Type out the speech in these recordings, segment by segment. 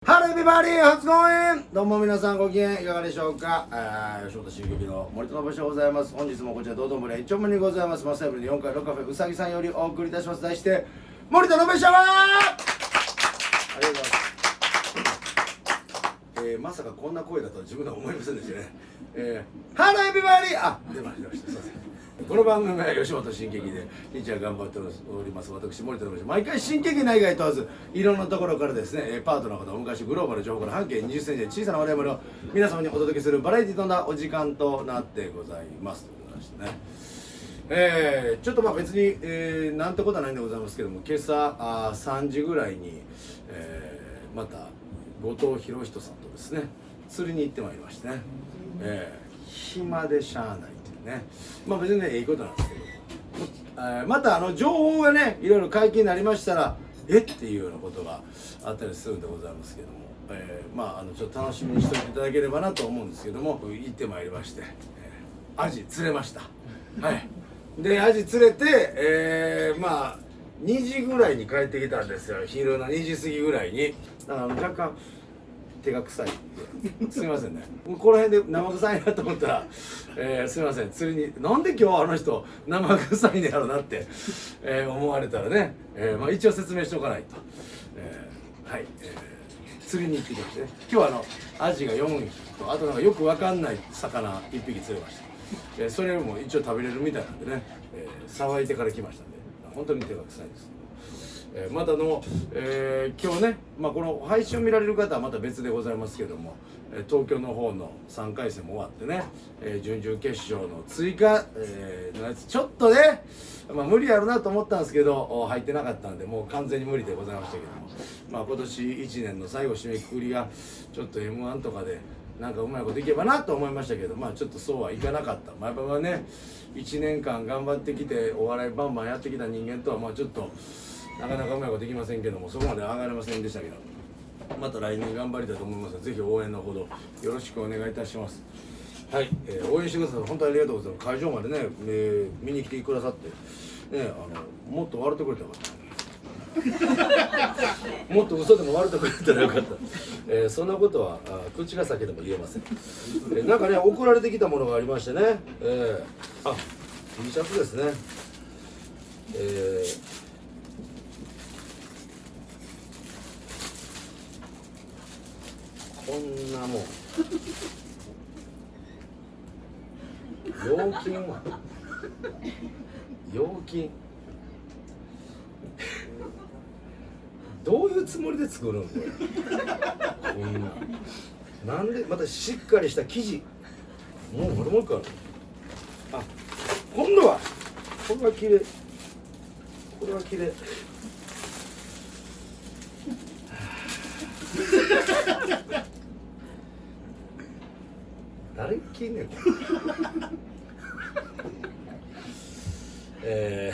ハローエビバディ初公演。どうも皆さんご機嫌いかがでしょうか。吉本新劇の森田信でございます。本日もこちら道頓堀1丁目にございますマスタイブル4階のカフェうさぎさんよりお送りいたします。題して森田信シャワー。ありがとうございます。まさかこんな声だとは自分では思いませんでしたね。ハローエビバディ出ましたすいません。この番組は吉本新喜劇で日夜頑張っております私森田信毎回新喜劇内外問わずいろんなところからですねパートナーの方をお迎えしグローバル情報から半径20センチで小さな我々を皆様にお届けするバラエティーとなお時間となってございますということでしてね、ちょっとまあ別に、なんてことはないんでございますけども今朝3時ぐらいに、また後藤博人さんとですね釣りに行ってまいりましてね、暇でしゃあないね、まあ別にねいいことなんですけど、また情報がねいろいろ解禁になりましたらっていうようなことがあったりするんでございますけども、まあちょっと楽しみにしておいていただければなと思うんですけども行ってまいりまして、アジ釣れましたはいでアジ釣れて、まあ2時ぐらいに帰ってきたんですよ。昼の2時過ぎぐらいにだから若干手が臭いってすみませんねこの辺で生臭いなと思ったら、すみません釣りになんで今日あの人生臭いんやろうなって、思われたらね、まあ、一応説明しておかないと、はい、釣りに行ってきましてね今日はアジが4匹とあとなんかよくわかんない魚1匹釣れました、それも一応食べれるみたいなんでね、さばいてから来ましたんで本当に手が臭いです。また今日ね、まあ、この配信を見られる方はまた別でございますけども東京の方の3回戦も終わってね、準々決勝の追加、のやつちょっとね、まあ、無理やろなと思ったんですけど入ってなかったんでもう完全に無理でございましたけども、まあ、今年1年の最後締めくくりがちょっと M1 とかでなんかうまいこといけばなと思いましたけどまあちょっとそうはいかなかった。まあ、やっぱね1年間頑張ってきてお笑いバンバンやってきた人間とはまあちょっとなかなかうまいことできませんけどもそこまで上がれませんでしたけどまた来年頑張りたいと思いますのでぜひ応援のほどよろしくお願いいたします。はい、応援してください本当にありがとうございます。会場までね、見に来てくださってねもっと笑ってくれたらよかったもっと嘘でも笑ってくれたらよかった、そんなことは口が裂けても言えません、なんかね送られてきたものがありましてね、あ T シャツですね、こんなもん陽金どういうつもりで作るんこれこんなんでまたしっかりした生地もう一個あるあ今度はこれは綺麗これは綺麗誰着んねんこれ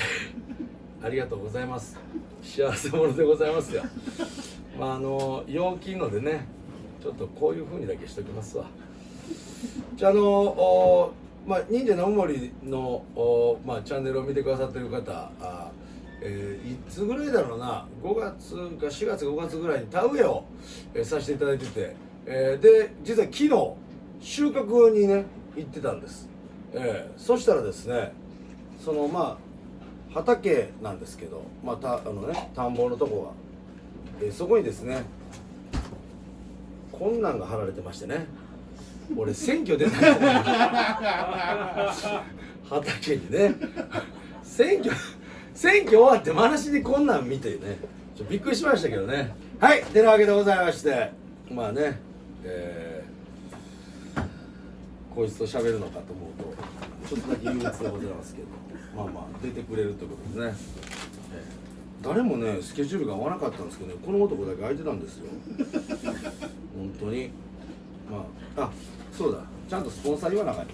ありがとうございます幸せ者でございますよまあ陽気のでねちょっとこういう風にだけしときますわじゃあまあ、忍者の森のまあ、チャンネルを見てくださってる方いつぐらいだろうな5月か4月5月ぐらいに田植えを、させていただいてて、で実は昨日収穫にね行ってたんです、そしたらですねまあ畑なんですけど、まあ、田んぼのとこが、そこにですねこんなんが貼られてましてね俺選挙出た畑にね選挙終わってまなしにこんなん見てねびっくりしましたけどね。はいてなわけでございましてまあねこいつと喋るのかと思うとちょっとだけ憂鬱でございますけどまあまあ出てくれるということですね、誰もねスケジュールが合わなかったんですけどねこの男だけ空いてたんですよ本当にまあそうだちゃんとスポンサー言わなあかん、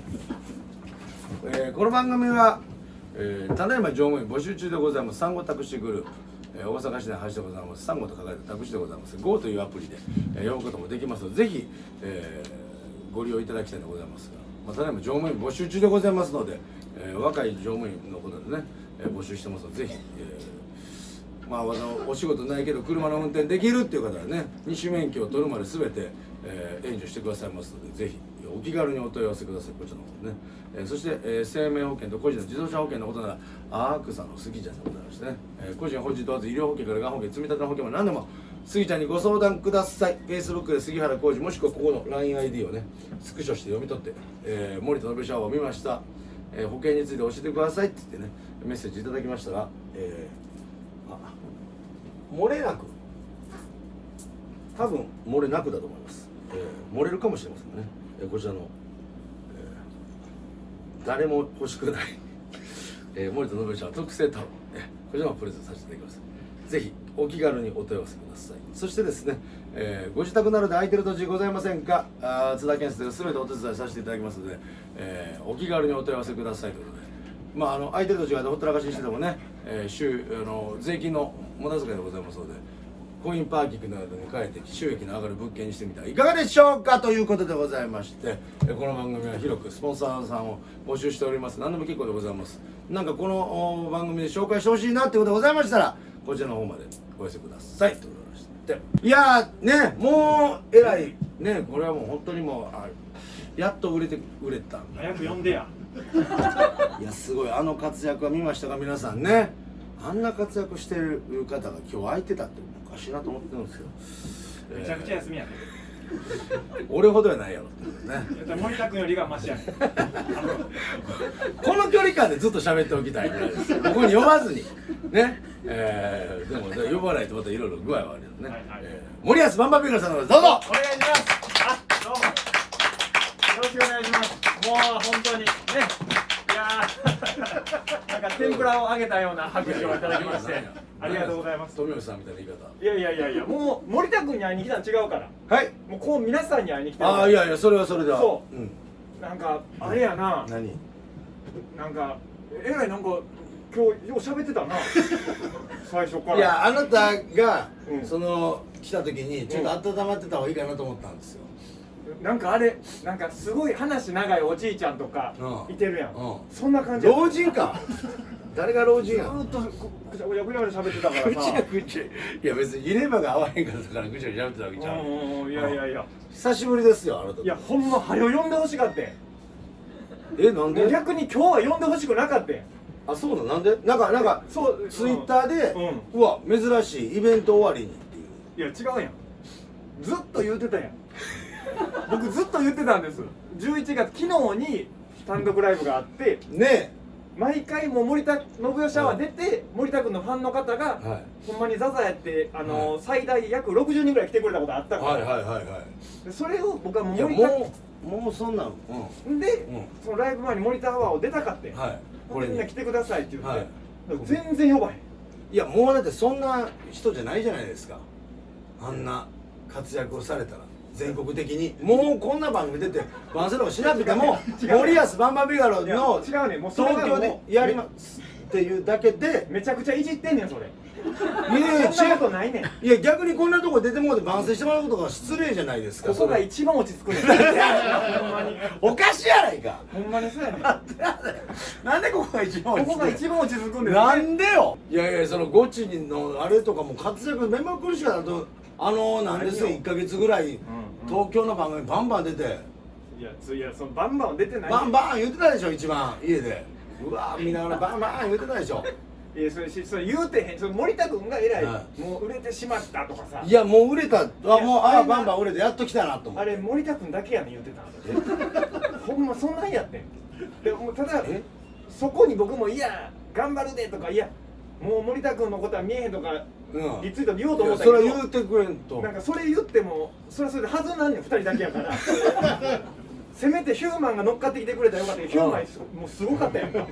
この番組は、ただいま乗務員募集中でございます産後タクシーグループ、大阪市内の橋でございます産後と書かれたタクシーでございます GO というアプリで、呼ぶこともできますのでぜひ、ご利用いただきたいでございますが、まあ、ただいま乗務員募集中でございますので、若い乗務員のことでね、募集してますのでぜひ、まあお仕事ないけど車の運転できるっていう方はね、二種免許を取るまで全て、援助してくださいますので、ぜひお気軽にお問い合わせください。こちらの方ね、そして、生命保険と個人の自動車保険のことならアークさんの杉ちゃんでございましてね、個人法人問わず医療保険からがん保険積み立ての保険も何でも杉ちゃんにご相談ください。 Facebook で杉原浩二もしくはここの LINEID をねスクショして読み取って、森田信シャワーを見ました、保険について教えてくださいって言ってねメッセージいただきましたら、漏れなく、多分漏れなくだと思います、漏れるかもしれませんね、こちらの、誰も欲しくない森田信シャワー特製タオル、こちらもプレゼントさせていただきます。ぜひお気軽にお問い合わせください。そしてですね、ご自宅などで空いてる土地ございませんか、津田建設で全てお手伝いさせていただきますので、お気軽にお問い合わせくださいということで、まあ空いてる土地がほったらかしにしててもね、税金の無駄遣いでございますので、コインパーキングなどに変えて収益の上がる物件にしてみたらいかがでしょうかということでございまして、この番組は広くスポンサーさんを募集しております。何でも結構でございます。なんかこの番組で紹介してほしいなってことでございましたら、こちらの方までお寄せくださいということでして、いやーね、もうえらいね、これはもう本当にもうやっと売れた。早く呼んでや。いやすごい、活躍は見ましたか皆さんね。あんな活躍してる方が今日空いてたっておかしいなと思ってるんですよ。めちゃくちゃ休みやね。俺ほどやないやろってことね。森田君よりがマシやね。この距離感でずっと喋っておきたいぐらいです。ここに呼ばずにね、でも呼ばないとまたいろいろ具合はあるよね。森保バンバンビーガルさんのどうぞお願いします。どうもよろしくお願いします。もう本当にね、いやなんか天ぷらを揚げたような拍手をいただきましてありがとうございます。富吉さんみたいな言い方。いやもう森田君に会いに来たの違うから。はい。もうこう皆さんに会いに来てる。いやそれはそれだ。そう。なんかあれやな。何？なんかえらいなんか今日よう喋ってたな。最初から。いやあなたがその来た時にちょっと温まってた方がいいかなと思ったんですよ。なんかあれなんかすごい話長いおじいちゃんとかいてるやん。そんな感じ。老人か。誰が老人やん。ずっとぐちゃぐちゃぐちゃぐちゃ喋ってたからさ。ぐちゃぐちゃ。いや別に入れ歯が合わへんかったからぐちゃぐちゃ喋ってたわけちゃう。いや。久しぶりですよあなた。いやほんま早よ呼んでほしかって。なんで？逆に今日は呼んでほしくなかった。あ、そうなの？なんで？なんかそうツイッターでうわ珍しいイベント終わりにっていう。いや違うやん。ずっと言ってたやん。僕ずっと言ってたんです。11月昨日に単独ライブがあってね。毎回もう森田信義シャワー出て、森田君のファンの方が、ほんまにザザやって最大約60人ぐらい来てくれたことあったから、それを僕はもう森田もうそんなの、で、そのライブ前に森田アワーを出たかって、みんな来てくださいって言って、全然呼ばへん。いやもうだってそんな人じゃないじゃないですか。あんな活躍をされたら全国的にもうこんな番組出て番宣とかしなくても森保バンバンビガロの東京でやりますっていうだけでめちゃくちゃいじってんねんそれ。そんなことないねん。いや逆にこんなとこ出てもらって番宣してもらうことが失礼じゃないですか。ここが一番落ち着くねん。おかしいやないか。ほんまにそうやねん。なんでここが一番落ち着く？ここが一番落ち着くんですね。なんでよ。いやそのゴチのあれとかも活躍目まぐるしかなとなんですよ1ヶ月ぐらい東京の番組バンバン出て。いやそのバンバン出てない。バンバン言ってたでしょ一番家で。うわ見ながらバンバン言ってたでしょ。いやそれ言うてへん。それ森田君が偉い、もう売れてしまったとかさ。いやもう売れた。もうバンバン売れてやっと来たなと思って。あれ森田君だけやねん言ってた。ほんまそんなんやってん。でもただそこに僕もいや頑張るでとかいやもう森田君のことは見えへんとかリツイートで言おうと思ったけど、それは言うてくれんと。なんかそれ言ってもそれはそれではずなんねん2人だけやから。せめてヒューマンが乗っかってきてくれたらよかったけど、ヒューマンもうすごかったやんか。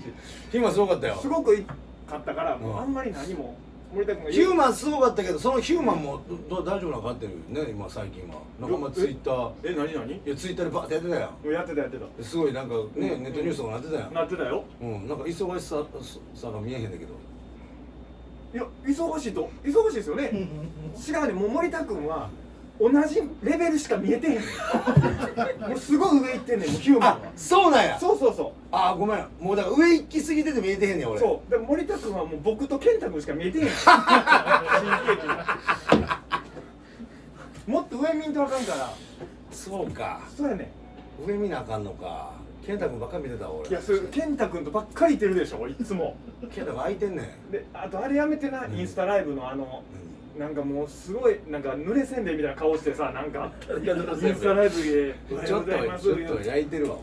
ヒューマンすごかったよ。すごくいいかったから、もうあんまり何も森田君がヒューマンすごかったけど、そのヒューマンも大丈夫なのかってるね今最近は。仲間ツイッター。何？いやツイッターでバーってやってたやん。やってた。すごいなんかねネットニュースとかなってたやん。なってたよ。なんか忙しさが見えへんだけど。いや忙しいですよね。違うね。もう森田君は同じレベルしか見えてへんねんもうすごい上行ってんねんもうヒューマンあはそうなんや。そうそうそうあごめん、もうだから上行き過ぎてて見えてへんねん俺。そうで森田君はもう僕と健太君しか見えてへん新喜劇もっと上見んとあかんからそうか、そうやね上見なあかんのか。健太君ばっかり見てたわ俺。んいやそれ健太君とばっかりいてるでしょいつも健太君空いてんねん。であとあれやめてな、インスタライブのなんかもうすごいなんか濡れせんべいみたいな顔してさなんかインスタライブでちょっと焼いてるわお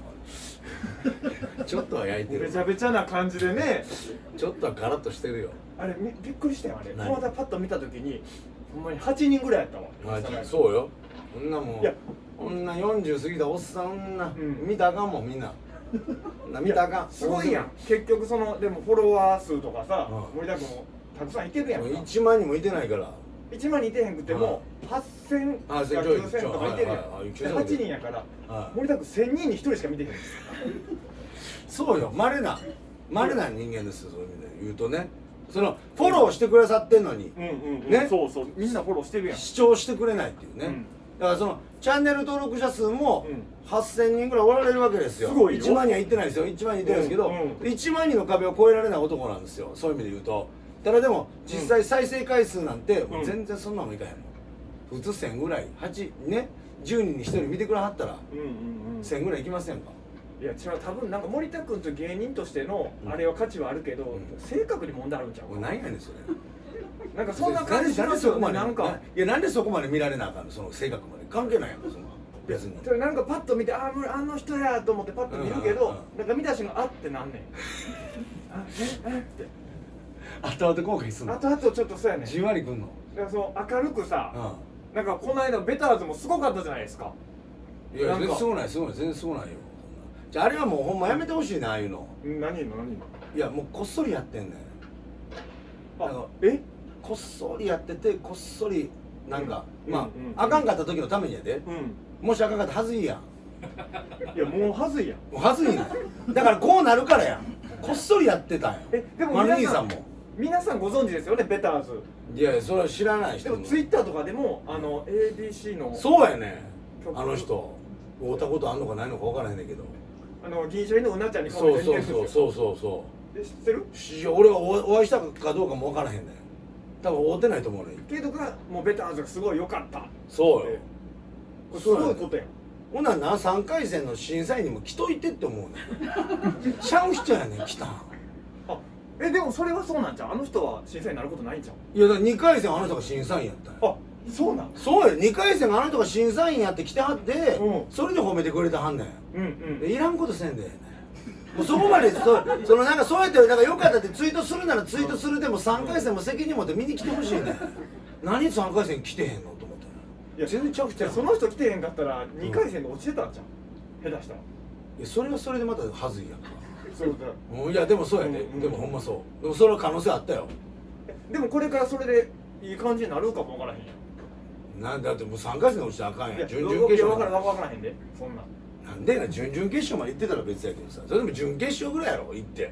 前。ちょっとは焼いてるべちゃべちゃな感じでねちょっとはガラッとしてるよ。あれびっくりしたよあれこ何の間パッと見た時にほんまに8人ぐらいやったわインスタライブそうよ。こんなもんいやこんな40過ぎたおっさん女、ん見たらあかんもんみんな。見たらあかん。すごいやん結局そのでもフォロワー数とかさうん森田君もたくさんいてるやんか1万人もいてないから。 1万人いてへんくても8000か9000とかいてるやんで8人やからはい森田君1000人に1人しか見てへんそうよ、稀な人間ですよ。そういう意味で言うとね、そのフォローしてくださってんのにねそうそうみんなフォローしてるやん視聴してくれないっていうね、うんだからそのチャンネル登録者数もうん8000人ぐらいおられるわけですよ。すごいよ1万人はいってないですよ。1万人いってないですけど、うんうん1万人の壁を越えられない男なんですよ。そういう意味で言うと。ただでも実際再生回数なんてもう全然そんなのもいかへんもん。普通1000ぐらい10人に1人見てくれはったらうんうんうん1000ぐらいいきませんか。いや違う多分なんか森田君と芸人としてのうんあれは価値はあるけど、ん性格に問題あるんちゃう俺何やねんそれ。なんかそんな感じしなんまよですそこまでなんかいやなんでそこまで見られなあかんの、その性格まで関係ないやんかそんな別に。それなんかパッと見てあの人やと思ってパッと見るけど、うんなんか見た瞬間あってなんねんって後々後悔すんの。あとあとちょっとそうやねんじんわりくんの。だからその明るくさ、うなんかこの間ベターズもすごかったじゃないですかん。いやなんか全然すごない全然すごないよ。じゃああれはもうほんまやめてほしいなああいうの。何のいやもうこっそりやってんねん。なんかえこっそりやっててこっそりなんか、まあ、うんうんあかんかった時のためにやで。うんもしあかんかったらはずいやん。いやもうはずいやんもうはずいねん。だからこうなるからやん。こっそりやってたんよ。でもマル兄皆さんさんも。皆さんご存知ですよねベターズいやそれは知らない人でもツイッターとかでもABC のそうやね曲あの人会うたことあんのかないのか分からへんねんけど。銀シャリのうなちゃんに顔そう出てるんですよそうそうそうそで知ってるう。いや俺はお会いしたかどうかも分からへんねん。多分会うてないと思うねん。けどがもうベターズがすごい良かったそうよ。これすごいことやんほんならな3回戦の審査員にも来といてって思うねん。ちゃう人やねん来たん。あでもそれはそうなんじゃんあの人は審査員になることないんじゃんいやだから2回戦あの人が審査員やったんや。あそうなんそうよ2回戦あの人が審査員やって来てはって、うんそれで褒めてくれてはんねん。うんうんでいらんことせんでええねん。もうそこまでそのなんかそうやってなんかよかったってツイートするならツイートするでも3回戦も責任持って見に来てほしいねん。何3回戦来てへんのと思って。いや全然ちゃうくてじゃあその人来てへんかったら2回戦で落ちてたんじゃん下手したらいやそれはそれでまたはずいやんか。そういうことだいやでもそうやで、うんでもほんまそうでもそれは可能性あったよ。でもこれからそれでいい感じになるかもわからへんやんなんだってもう3回戦で落ちたらあかんやいやん。準々決分から勝分からへんでそんなんなんでな準々決勝まで行ってたら別やけどさ、それでも準決勝ぐらいやろ行って。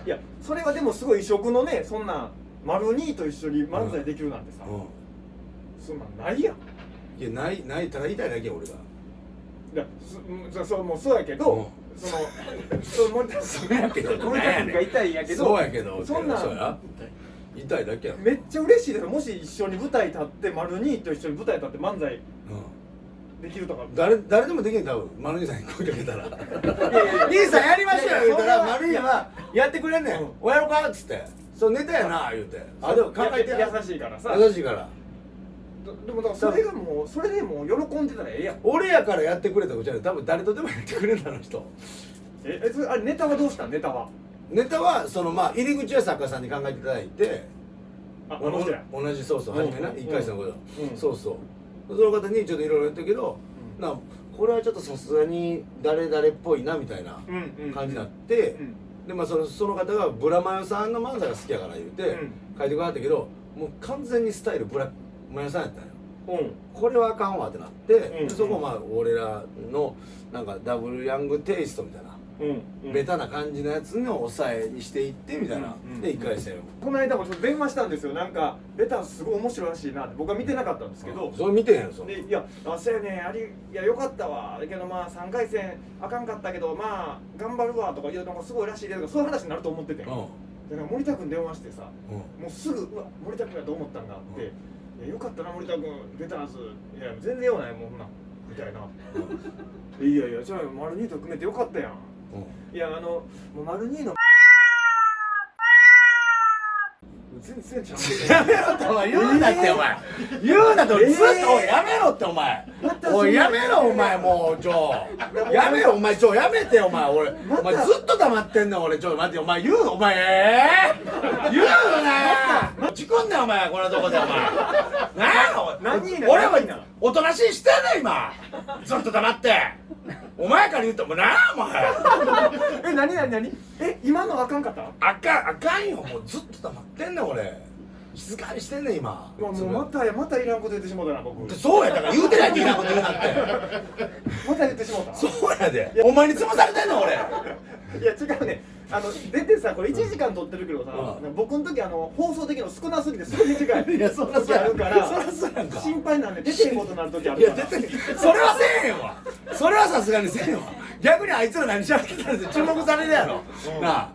いやそれはでもすごい異色のねそんな丸2と一緒に漫才できるなんてさ、そんなんないやんいやないただ痛いだけや俺が。いやそうもうそうやけど、その森田さんそうやけど森田君が痛いんやけどそうやけどそんなんそうや痛いだけやろ。めっちゃ嬉しいですもし一緒に舞台立って丸2と一緒に舞台立って漫才できるとか誰でもできん多分丸兄さんに声かけたらいや兄さんやりましょうよ言うたら丸兄いやはやってくれんねん。おやろかっつってそうネタやな言うてあでも考えてや優しいからさ優しいからでもだからそれがもうそれでもう喜んでたらええやん俺やからやってくれたことじゃない多分誰とでもやってくれるあの人。それあれネタはどうしたんネタはネタはそのまあ入り口は作家さんに考えていただいてあの人や同じそう初めなうん1回戦のことうんそうそうその方にちょっといろいろ言ったけどなこれはちょっとさすがに誰々っぽいなみたいな感じになってでまあその方がブラマヨさんの漫才が好きやから言うて書いてくれはったけどもう完全にスタイルブラマヨさんやったんよ。これはあかんわってなって、でそこをまあ俺らのなんかダブルヤングテイストみたいなベタな感じのやつの抑えにしていってみたいな、で1回戦この間もちょっと電話したんですよ。なんかベターズすごい面白いらしいなって。僕は見てなかったんですけど、それ見てへんよそれ。でいやそうやねいやよかったわだけどまあ3回戦あかんかったけどまあ頑張るわとかいうのがすごいらしいでとかそういう話になると思ってて、だから森田君電話してさ、もうすぐうわ森田君やと思ったんだって、いやよかったな森田君ベターズいや全然ようないもんなみたいな、いやいやじゃあ丸2と組めてよかったやん、いやもう丸2の全然ちゃうやめろってお前言うなってお前言うなって俺ずっとおいやめろってお前おいやめろお前もうやめろお前やめてお前お前ずっと黙ってんねん俺待ってお前言うお前言うな事故んねんお前こんなとこでお前俺はおとなしいしてんねん今ずっと黙ってお前から言うともうなお前何今のあかんかった？あかんよもうずっと黙ってんねん俺静かにしてんねん今もうまたいらんこと言ってしもうたな僕そうやだから言うてないっていらんこと言うなってまた言ってしもうたそうやでお前に潰されてんの俺いや違うね出てさこれ1時間撮ってるけどさ、僕の時放送的の少なすぎてすごい短いいやそらそうあるからそらそうやんか心配なんで出てへんことになる時あるからいや出てそれはせえへんわそれはさすがにせえへんわ逆にあいつら何しゃべってたんです注目されるやろなあ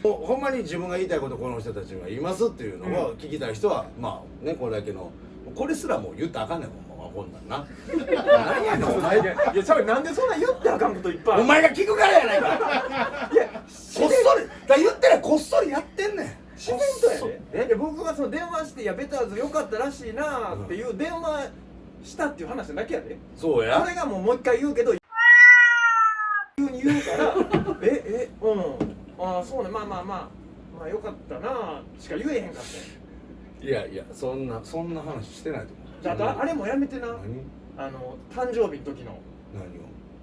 ほんまに自分が言いたいことこの人たちが言いますっていうのを聞きたい人はまあねこれだけのこれすらもう言ったらあかんねんもんこんなんな何やねんお前いやちゃうなんでそんな言ってあかんこといっぱいお前が聞くからやないかいやこっそりだ言ってないこっそりやってんねん自然とやで僕がその電話して「いやベターズ良かったらしいな」っていう電話したっていう話だけやでそうやそれがもう一回言うけど急に言うからああそうねまあ良かったなしか言えへんかったいやそんな話してないと思うだからあれもやめてな誕生日の時の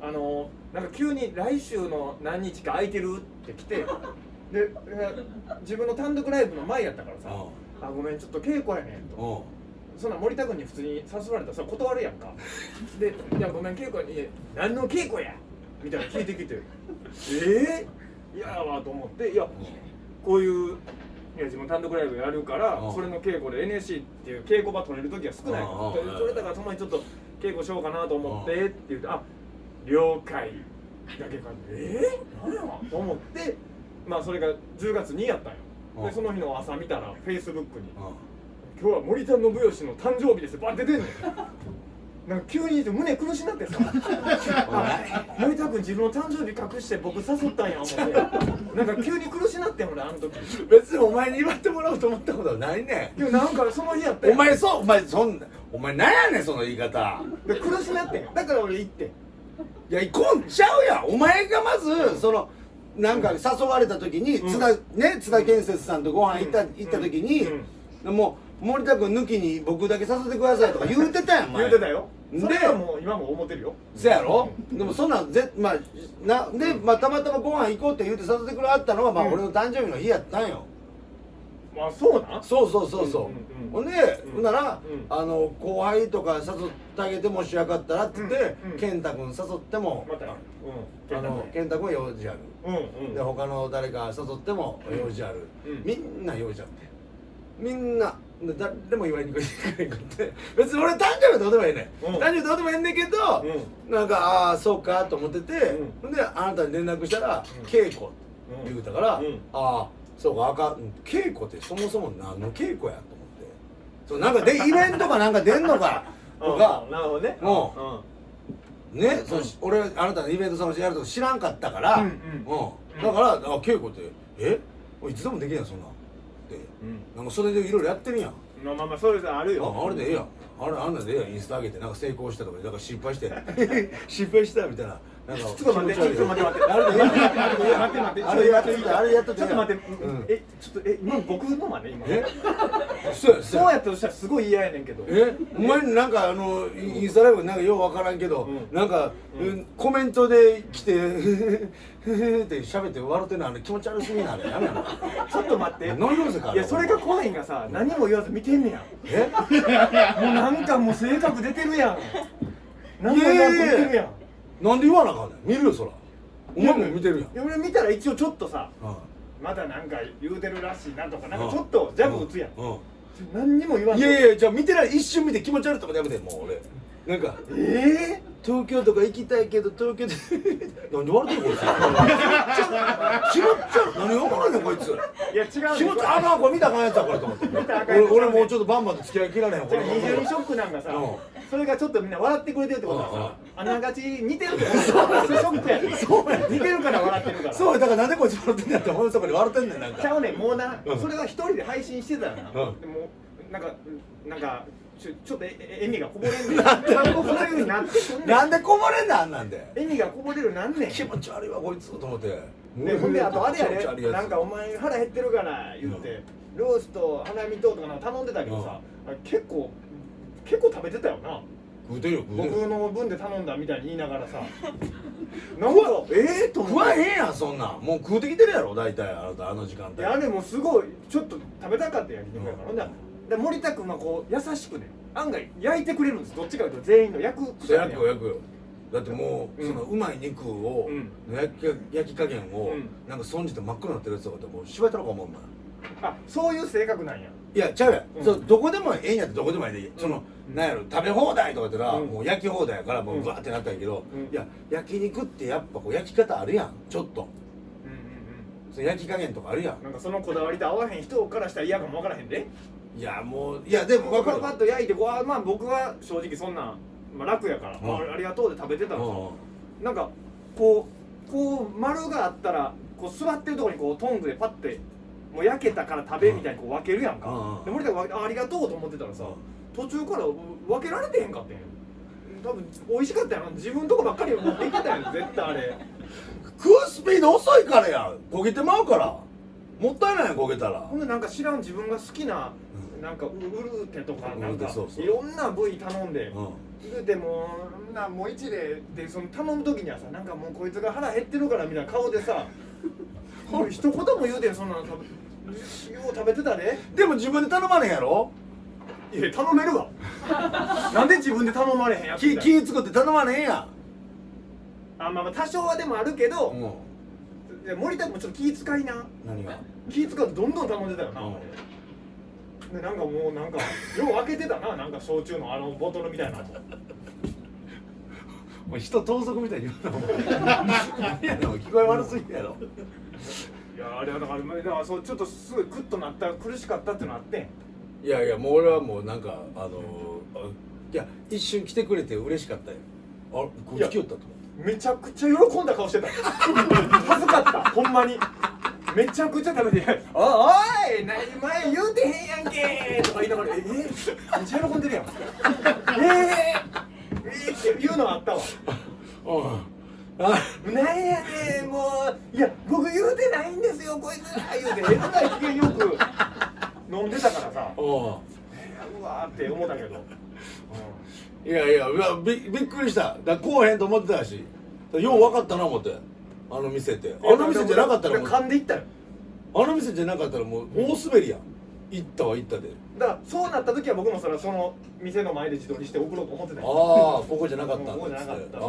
何をなんか急に来週の何日か空いてるって来てで自分の単独ライブの前やったからさ「あごめんちょっと稽古やねん」とそんな森田君に普通に誘われたらそれ断るやんかで「いやごめん稽古に何の稽古や」みたいな聞いてきていやわと思っていやこういう自分単独ライブやるからそれの稽古で NSC っていう稽古場取れる時は少ないからそれだからその前ちょっと稽古しようかなと思ってって言って「あ了解」だけか何やと思ってまあそれが10月にやったんよでその日の朝見たら Facebook に「今日は森田信義の誕生日です」バンって出てんねんなんか急に胸苦しなってさ森田君自分の誕生日隠して僕誘ったんや思ってなんか急に苦しなってん俺あの時別にお前に祝ってもらおうと思ったことはないねんでもなんかその日やったお前なんやねんその言い方で苦しなってんだから俺行っていや行こんちゃうやんお前がまずそのなんか誘われた時に津田建設さんとご飯行った時にもう森田君抜きに僕だけ誘ってくださいとか言うてたやん言うてたよそれはもう今も思ってるよせやろでもそんなんまあたまたまご飯行こうって言うて誘ってくれはったのはまあ俺の誕生日の日やったんよあそうなんそうほんでほんなら後輩とか誘ってあげてもしやかったらって言って健太君誘っても健太君は用事あるで他の誰か誘っても用事あるみんな用事あってみんな誰も言われにくいって別に俺誕生日どうでもええねん誕生日どうでもええねんけどなんかああそうかと思っててほんであなたに連絡したら稽古って言うたからああそうか稽古ってそもそも何の稽古やと思ってなんかイベントかなんか出んのかとかなるほどねね俺あなたのイベントそのやると知らんかったからだから稽古っていつでもできんやんそんなんなんかそれでいろいろやってるやんまあそれあるよあれでええやんあんなんでええやんインスタ上げてなんか成功したとかだから失敗して失敗したみたいななんかちょっと待ってあれで待ってあれやっとってちょっと待って今僕のまね今そうやったとしたらすごい嫌やねんけどお前なんかインスタライブなんかようわからんけどなんかコメントで来てって喋って笑ってんの気持ち悪すぎなやめろちょっと待ってノイローゼかいやそれが怖いんがさ何も言わず見てんねやもうなんかもう性格出てるやん何も言わず見てるやんなんで言わなあかんねん見るよそらお前も見てるやん。いや俺見たら一応ちょっとさうんまだなんか言うてるらしいなとかなんかちょっとジャブ打つやん、うん何にも言わんといやいや、じゃあ見てない、一瞬見て気持ち悪いとかやめて、もう俺なんか東京とか行きたいけど東京で何で笑ってるこいつ気持ち悪い何が怒らんねんこいついや違う気持ちあかんこれ見たらあかんやつだこれと思って俺もうちょっとバンバンと付き合い切られへんこれ二重にショックなんかさそれがちょっとみんな笑ってくれてるってことはさあながち似てるってことショックやでそうや似てるから笑ってるからそうやだからなんでこいつ笑ってんねんって思うとこに笑ってんねんなんかちゃうねんもうなそれは一人で配信してたらなでもなんかちょっと笑みがこぼれんねんなんでそういう風になってくんねんなんでこぼれんねんあんなんで笑みがこぼれるなんねん気持ち悪いわこいつと思ってほんであとあれや気持ち悪いやつでなんかお前腹減ってるから言ってロースと花見とかなんか頼んでたけどさあれ結構食べてたよな食うてるよ食うてる僕の分で頼んだみたいに言いながらさなんかと思って食わへんやんそんなんもう食うてきてるやろ大体あの時間帯いやあれもすごいちょっと食べたかった焼肉やからほんで森田君はこう優しくね案外焼いてくれるんですどっちかというと全員の焼く焼くよだってもうそのうまい肉を焼き加減をなんか損じて真っ黒になってるやつとかってもう芝居たろか思うもんあそういう性格なんやいやちゃうやんそうどこでもええんやってどこでもええでそのなんやろ食べ放題とかってなもう焼き放題やからもうバーってなったんやけどいや焼肉ってやっぱこう焼き方あるやんちょっとその焼き加減とかあるやんなんかそのこだわりと合わへん人からしたら嫌かもわからへんでいやもういやでも分かるパッと焼いてこうまあ僕は正直そんな楽やからありがとうで食べてたらさなんかこう丸があったらこう座ってるところにこうトングでパッてもう焼けたから食べみたいにこう分けるやんかで森田がありがとうと思ってたらさ途中から分けられてへんかったんや多分美味しかったやろ自分のとこばっかり持ってきてたやん絶対あれ食うスピード遅いからやん焦げてまうからもったいないやん焦げたらほんでなんか知らん自分が好きななんかウルーテとかなんかそういろんな部位頼んで言うてもう一例でその頼む時にはさなんかもうこいつが腹減ってるからみたいな顔でさ一言も言うてんそんなのよう食べてたででも自分で頼まれへんやろいや頼めるわなんで自分で頼まれへんやつみたいな気作って頼まれへんやんまあ多少はでもあるけど、うん、森田君もちょっと気遣いな何が気遣ってどんどん頼んでたよな、でなんかもうなんかよう開けてたななんか焼酎のあのボトルみたいなもう人盗賊みたいに言うな何やねん聞こえ悪すぎやろいやあれはだからそうちょっとすごいクッとなった苦しかったっていうのあっていやいやもう俺はもうなんかいや一瞬来てくれて嬉しかったよこっち来よったと思ってめちゃくちゃ喜んだ顔してた恥ずかったほんまにめちゃくちゃ食べて「おい何前言うてへんやんけ」とか言いながら「めっちゃ喜んでるやん」って言うのあったわなんやねんもういや僕言うてないんですよこいつら言うてえらい機嫌よく飲んでたからさうわーって思ったけどいやいやびっくりしただこうへんと思ってたしよう分かったな思ってあの店ってあの店じゃなかったらもう噛んでいったよあの店じゃなかったらもう大滑りやん行ったは行ったでだからそうなった時は僕もその店の前で自撮りして送ろうと思ってたよああここじゃなかったここじゃなかったあ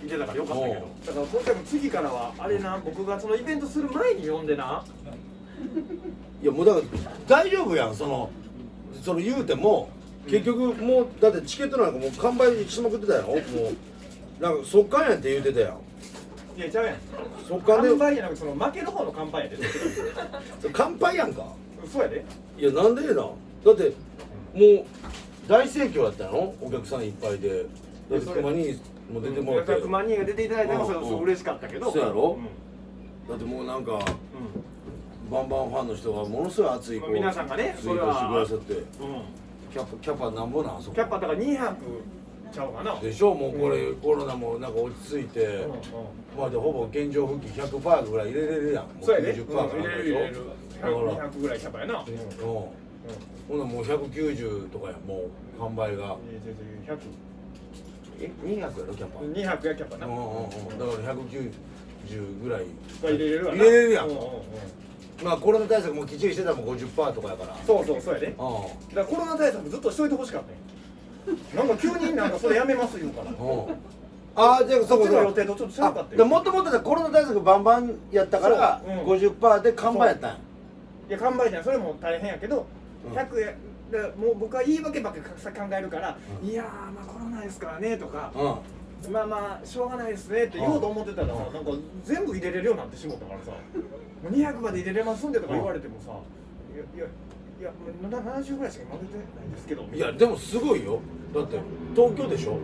いてたからよかったけどだから今回も次からはあれな僕がそのイベントする前に呼んでないやもうだから大丈夫やんその言うても結局もうだってチケットなんかもう完売しまくってたやろもうなんか速乾やんって言うてたやんいやちゃうやん速乾で乾杯やなくその負ける方の乾杯やで乾杯やんかそうやでいやなんでなだってもう大盛況やったやろお客さんいっぱいでだって熊にも出てもらって熊にが出ていただいたのもそう嬉しかったけどそうやろだってもうなんかバンバンファンの人がものすごい熱い皆さんがねツイートしてくださってキャパなんぼなんそこキャパだから200ちゃうかなでしょもうこれコロナもなんか落ち着いてまあでほぼ現状復帰 100% ぐらい入れれるやんもう 90% かなんかでしょ200ぐらいキャパやなほんなもう190とかやもう販売が200やろキャパ200やキャパなだから190ぐらい入れれるわ入れれるやんまあコロナ対策もきっちりしてたらもう 50% とかやからそうやでだからコロナ対策ずっとしといてほしかったよなんか急になんかそれやめます言うからああじゃあそここっちの予定とちょっと違うかったよ。もともとコロナ対策バンバンやったからそううん50%で完売やったんや。いや完売じゃん、それも大変やけど、うん100やだからもう僕は言い訳ばっかり考えるから、いやーまあコロナですからねとか、まあまあしょうがないですねって言おうと思ってたらさ、なんか全部入れれるようになってしもったからさ、もう200まで入れれますんでとか言われてもさ、いや70ぐらいしか混ぜてないですけど。いやでもすごいよ。だって東京でしょ。うん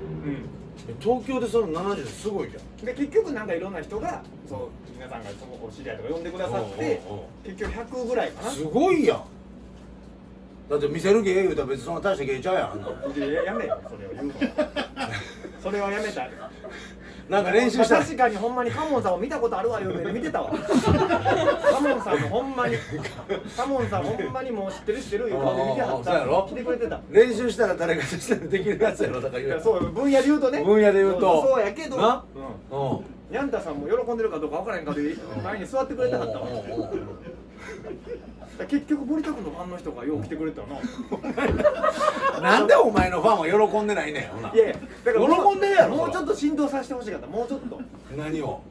東京でその70すごいじゃん。で結局なんかいろんな人がそう皆さんがそのお知り合いとか呼んでくださって結局100ぐらいかな。すごいやん。だって見せる芸言うたら別にそんな大した芸ちゃうやん。あんなやめよそれを言うのそれはやめた。なんか練習したら確かにほんまにカモンさんを見たことあるわよね見てたわカモンさんもほんまにカモンさんほんまにもう知ってるいう顔で見てはったそうやろ来てくれてた。練習したら誰かとしたらできるやつやろ。だから言ういやそう分野で言うとね、分野で言うとそうやけどなうんヤンタさんも喜んでるかどうか分からへんかで前に座ってくれてはったわ。結局森田君のファンの人がよう来てくれたな。なんでお前のファンは喜んでないねん。ほないやいやだから喜んでるやろ。もうちょっと振動させてほしかった。もうちょっと何を。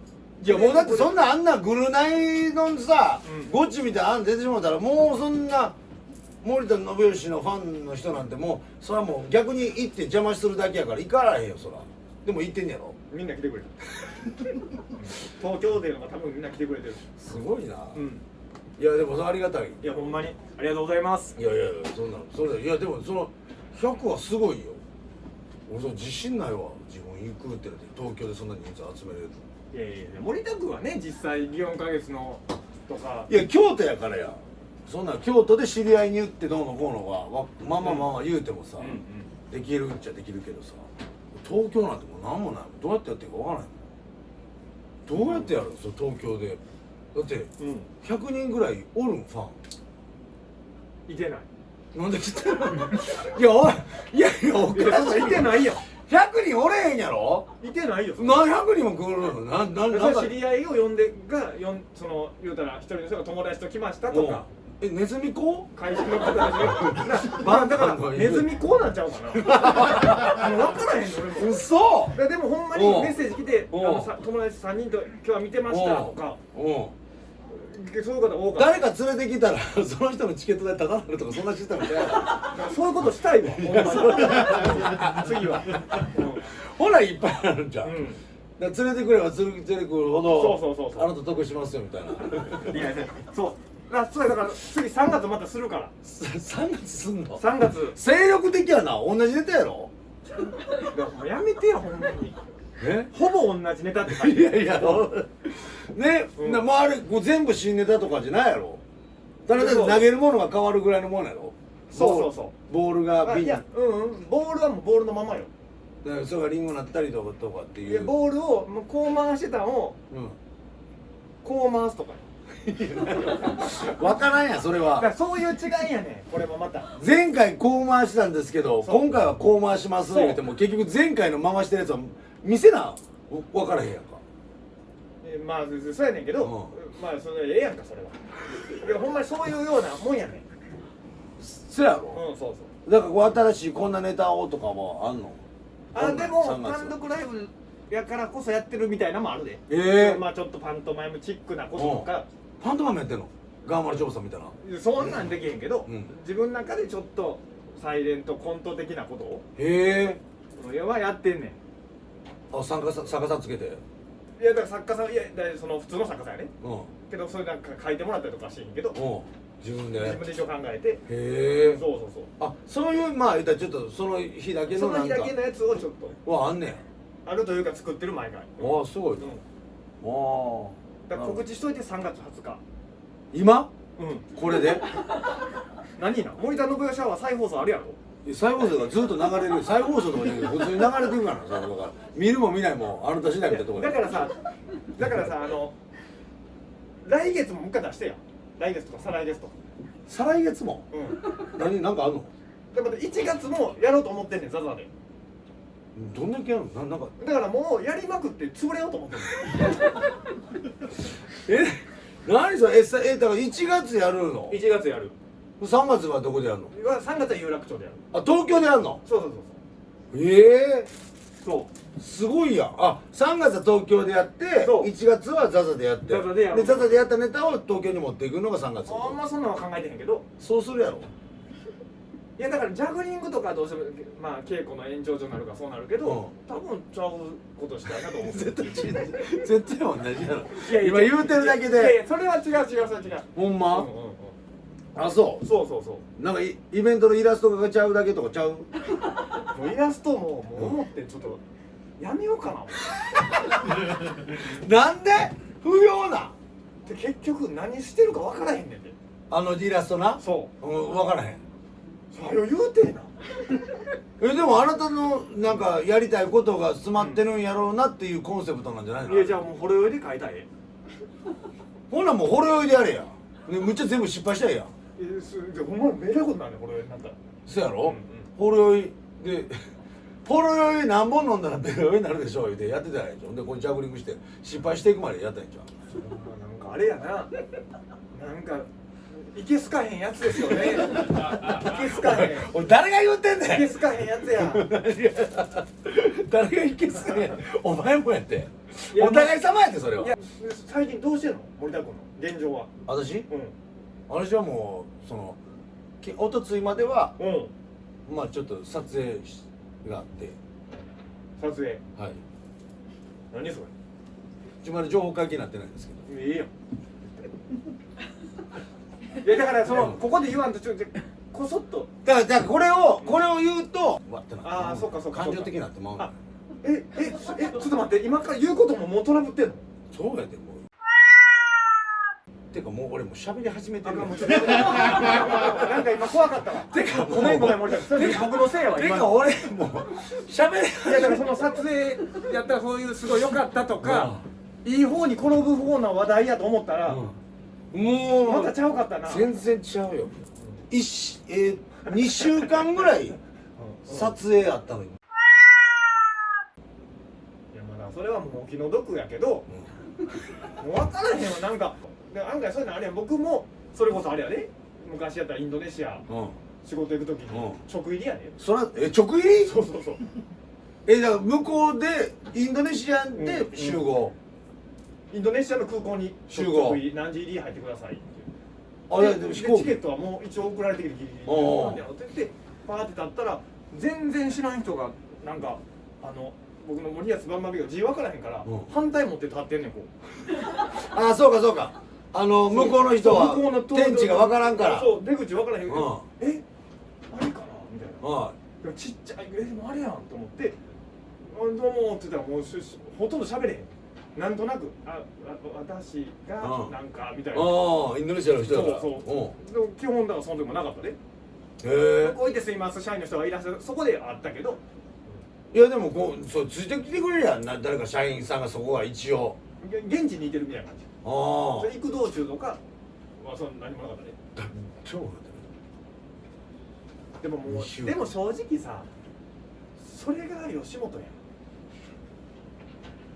いやもうだってそんなあんなグルナイのさ、うんゴチみたいなあん出てしまったらもうそんな森田信義のファンの人なんてもうそれはもう逆に行って邪魔するだけやから行からへんよそら。でも行ってんやろ。みんな来てくれる東京でのが多分みんな来てくれてる。すごいな。うんいやでもそれありがたい。いやほんまにありがとうございます。いやいやいやそんなそれいやでもその100はすごいよ。俺その自信ないわ。自分行くってなって東京でそんな人数集めれる。いやいや森田君はね実際4ヶ月のとかいや京都やからや。そんな京都で知り合いに言ってどうのこうのがまあまあ言うてもさ、できるっちゃできるけどさ、東京なんてもう何もない。どうやってやっていいかわからないもん。どうやってやるのその東京で。だって100人ぐらいおるんファン。いてない。なんで来てんのいやおいいやいやおかしい。いてないよ。100人おれへんやろ。いてないよ。何百人も来るの。なんか知り合いを呼んでその言うたら一人の人が友達と来ましたとか。ネズミ子会社の方たちがだからネズミ子なんちゃうかな。分からへんの俺も。嘘。でもほんまにメッセージ来て友達3人と今日は見てましたとか。そういう方多かった。誰か連れてきたらその人のチケット代高なるとかそんなシステムじゃない。そういうことしたいわ。ほんまに次は。ほらいっぱいあるじゃん。連れてくれば連れてくるほどそうあなた得しますよみたいな。いやそうそうだから次3月またするから。3月すんの。3月精力的やな。同じネタやろ。もうやめてよほんまに。えほぼ同じネタって書いてる。いやね、まああれこう全部新ネタとかじゃないやろ。ただ投げるものが変わるぐらいのものやろ。そうボールがいやボールはもうボールのままよ。それがリンゴになったりとかっていう。ボールをもうこう回してたのをこう回すとか。分からんやそれは。そういう違いやねん。これもまた前回こう回したんですけど今回はこう回しますって言っても結局前回の回してるやつは見せな分からへんやんか。まあそうやねんけどまあそれええやんかそれは。いやほんまにそういうようなもんやねん。そうやろ。そうそうだからこう新しいこんなネタをとかもあんの。でも単独ライブやからこそやってるみたいなのもあるで。まあちょっとパントマイムチックなこととか。パントマイムやってんの。ガーマル調査みたいな。そんなんできへんけど自分の中でちょっとサイレントコント的なことをはやってんねん。作家さんつけて。いやだから作家さんいやその普通の作家さんやね。けどそれなんか書いてもらったりとかしてんけど自分で一応考えて。へえ。そうそういうまあ言ったらちょっとその日だけのなんかその日だけのやつをちょっとあんねん。あるというか作ってる毎回。すごいな。だから告知しといて3月20日。今これで何な森田信義シャワー再放送あるやろ。再放送がずっと流れる。再放送とかじゃなくて普通に流れてるからさ。だから見るも見ないもあなた次第みたいなところだからさ来月ももう一回出してや。来月とか再来月とか。再来月もなんかあんの。だから1月もやろうと思ってんねんザザで。どんだけやるの。なんかだからもうやりまくって潰れようと思ってるの。何それ。だから1月やるの。1月やる。3月はどこでやるの。3月は有楽町でやる。東京でやるの。そうそすごいやん。あ、3月は東京でやってそう1月はザザでやってザザでやるザザでやったネタを東京に持っていくのが3月。あんまそんなのは考えてへんけど、そうするやろ。いやだからジャグリングとかどうしてもまあ稽古の延長上になるからそうなるけど、うん多分ちゃうことしたいなと思う。絶対絶対同じやろ。いやいや今言うてるだけいやいで。やそれは違う違うそれは違う。ほんま、うんうんうんあ、そそうそうそう。う。なんかイベントのイラストがちゃうだけとかちゃう。もうイラストもう思ってちょっとやめようかな思なんで不要なって結局何してるか分からへんねんて。あのイラストな。そ分からへん。うさよ言うてえな。でもあなたのなんかやりたいことが詰まってるんやろうなっていうコンセプトなんじゃないの。いやじゃあもうほろ酔いで描いたらえほなもうほろ酔いでやれや。ね、むっちゃ全部失敗したらええやん。えじゃあほんまにめらことなんねんほろ酔いになったら。そやろ、うんうんほろ酔いでほろ酔い何本飲んだらベロ酔いになるでしょ言うてやってたらええんちゃう。でこれジャグリングして失敗していくまでやったらええんちゃう。なんかあれやな。なんかいけすかへんやつですよね。いけすかへん。俺誰が言うてんいねん。けすかへんやつや。誰がいけすかねん。お前もやっていやお互い様やってそれはいや最近どうしてんの森田君の現状は。私う私はもうそのおとついまではんうん。まあちょっと撮影があって撮影。はい何それ。一応まだ情報解禁になってないんですけどいいやん。いやだからそのここで言わんとちょっとこそっと。だからこれを言うとわってなってあーそっかそっか感情的になってまうのあちょっと待って今から言うことももうトラブってんの。そうやでもうてかもう俺もう喋り始めてるやんもうちょっとなんか今怖かったわ。てかもうごめんごめん森田君。それ僕のせいやわ今の。てか俺もう喋れいやだからその撮影やったらそういうすごい良かったとか、いい方に転ぶ方の話題やと思ったら、もうまたちゃうかったな。全然違うよ2週間ぐらい撮影あったのにいやまだそれはもうお気の毒やけど、もう分からへんわなんか。で案外そういうのあれやん。僕もそれこそあれやで、昔やったらインドネシアうん仕事行く時に直入りやで。そら直入りそうそうそう。だから向こうでインドネシアで集合、インドネシアの空港に集合直入り何時入り入ってくださいって。あいやでも飛行機チケットはもう一応送られてきてギリギリおうなんだよって言ってパーって立ったら全然知らん人がなんか僕の森保バンバンビが字分からへんから、うん反対持って立ってんねんこう。あそうかそうか向こうの人は向こうの天地が分からんからそう出口分からへんけど、うんあれかなみたいな。はでもちっちゃいでもあれやんと思って「どうも」って言ったらもうほとんど喋れへん。なんとなく私がうんなんかみたいいな。ああインドネシアの人だからそうでも基本だからその時もなかったで。へえ置いてすいます社員の人がいらっしゃるそこであったけど、いやでもこうそうついてきてくれるやんな誰か社員さんがそこは一応現地にいてるみたいな感じ。あそれ行く道中とかはその何もなかったね。あ超でもも二週うでも正直さそれが吉本やん。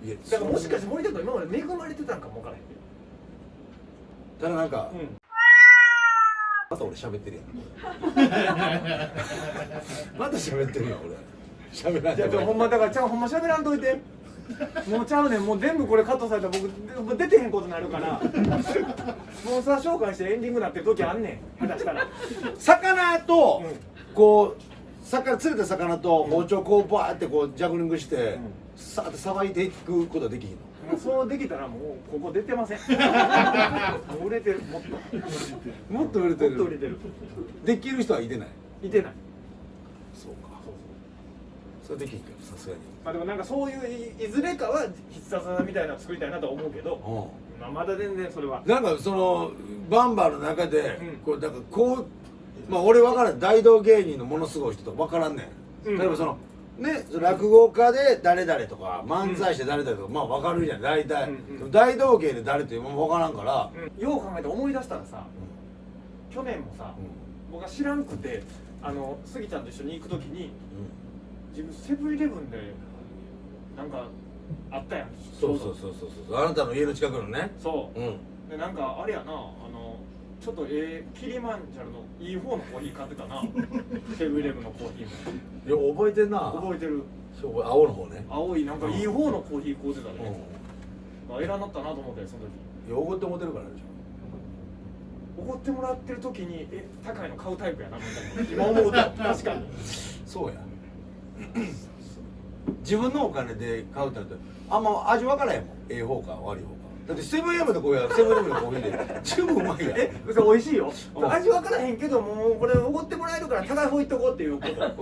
いやだからもしかして森田君今まで恵まれてたんかも分からへんけただなんかど。また俺喋ってるやんまた喋ってるやん俺喋らんいやでもほんまだからほんま喋らんといて。もうちゃうねんもう全部これカットされたら僕出てへんことになるからもうさ紹介してエンディングになってる時あんねん下手したら。魚とうんこう釣れた魚と包丁こうバーってこうジャグリングしてうんさーってさばいていくことはできひんのもうそうできたらもうここ出てません。もう売れてるもっともっと売れてるもっと売れてる。できる人はいてないいてない。そうかそれできひんけどさすがにまあでもなんかそういういずれかは必殺技みたいなの作りたいなとは思うけど、まあまだ全然それは。なんかそのバンバーの中でうんこうなんかこうまあ俺分からん大道芸人のものすごい人とか分からんねん、うん例えばそのね落語家で誰々とか漫才師で誰々とか、まあ分かるじゃん大体、うんうん大道芸で誰っていうのも分からんから、よう考えて思い出したらさ、去年もさ、僕は知らんくてスギちゃんと一緒に行く時に自分セブンイレブンでなんかあったやん。そうあなたの家の近くのねそううんでなんかあれやなちょっとキリマンジャロのいい方のコーヒー買ってたな。セブンイレブンのコーヒーもいや覚えてんな覚えてる。そう青の方ね。青いなんかいい方のコーヒー買うてたね、偉なったなと思ってその時。いやおごってもてるからでしおごってもらってる時に高いの買うタイプやなみたいな今思うと確かにょ。そうや。自分のお金で買うってなったらあんま味分からへんもん。ええ方か悪い方か。だってセブンイレブンのコーヒーはセブンイレブンのコーヒーで十分うまいやん。それ美味しいよ、うん味分からへんけどもうこれおごってもらえるから高い方いっとこうっていうこと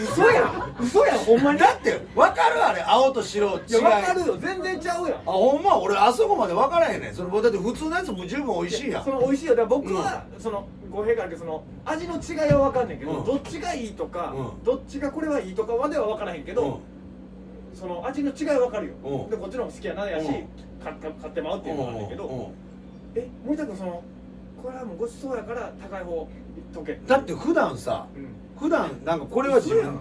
嘘やんほんまに。だって分かるあれ青と白違い。いや分かるよ全然ちゃうやん。あほんま俺あそこまで分からへんねん。それだって普通のやつも十分美味しいやん。その美味しいよ。だから僕は、その語弊があるけどその味の違いは分かんねんけど、どっちがいいとか、どっちがこれはいいとかまでは分からへんけど、その味の違いは分かるよ、でこっちの方が好きやなやし、買ってまうっていうのがあるんだけど、森田君そのこれはもうごちそうやから高い方いっとけ。だって普段さ、普段なんかこれは自分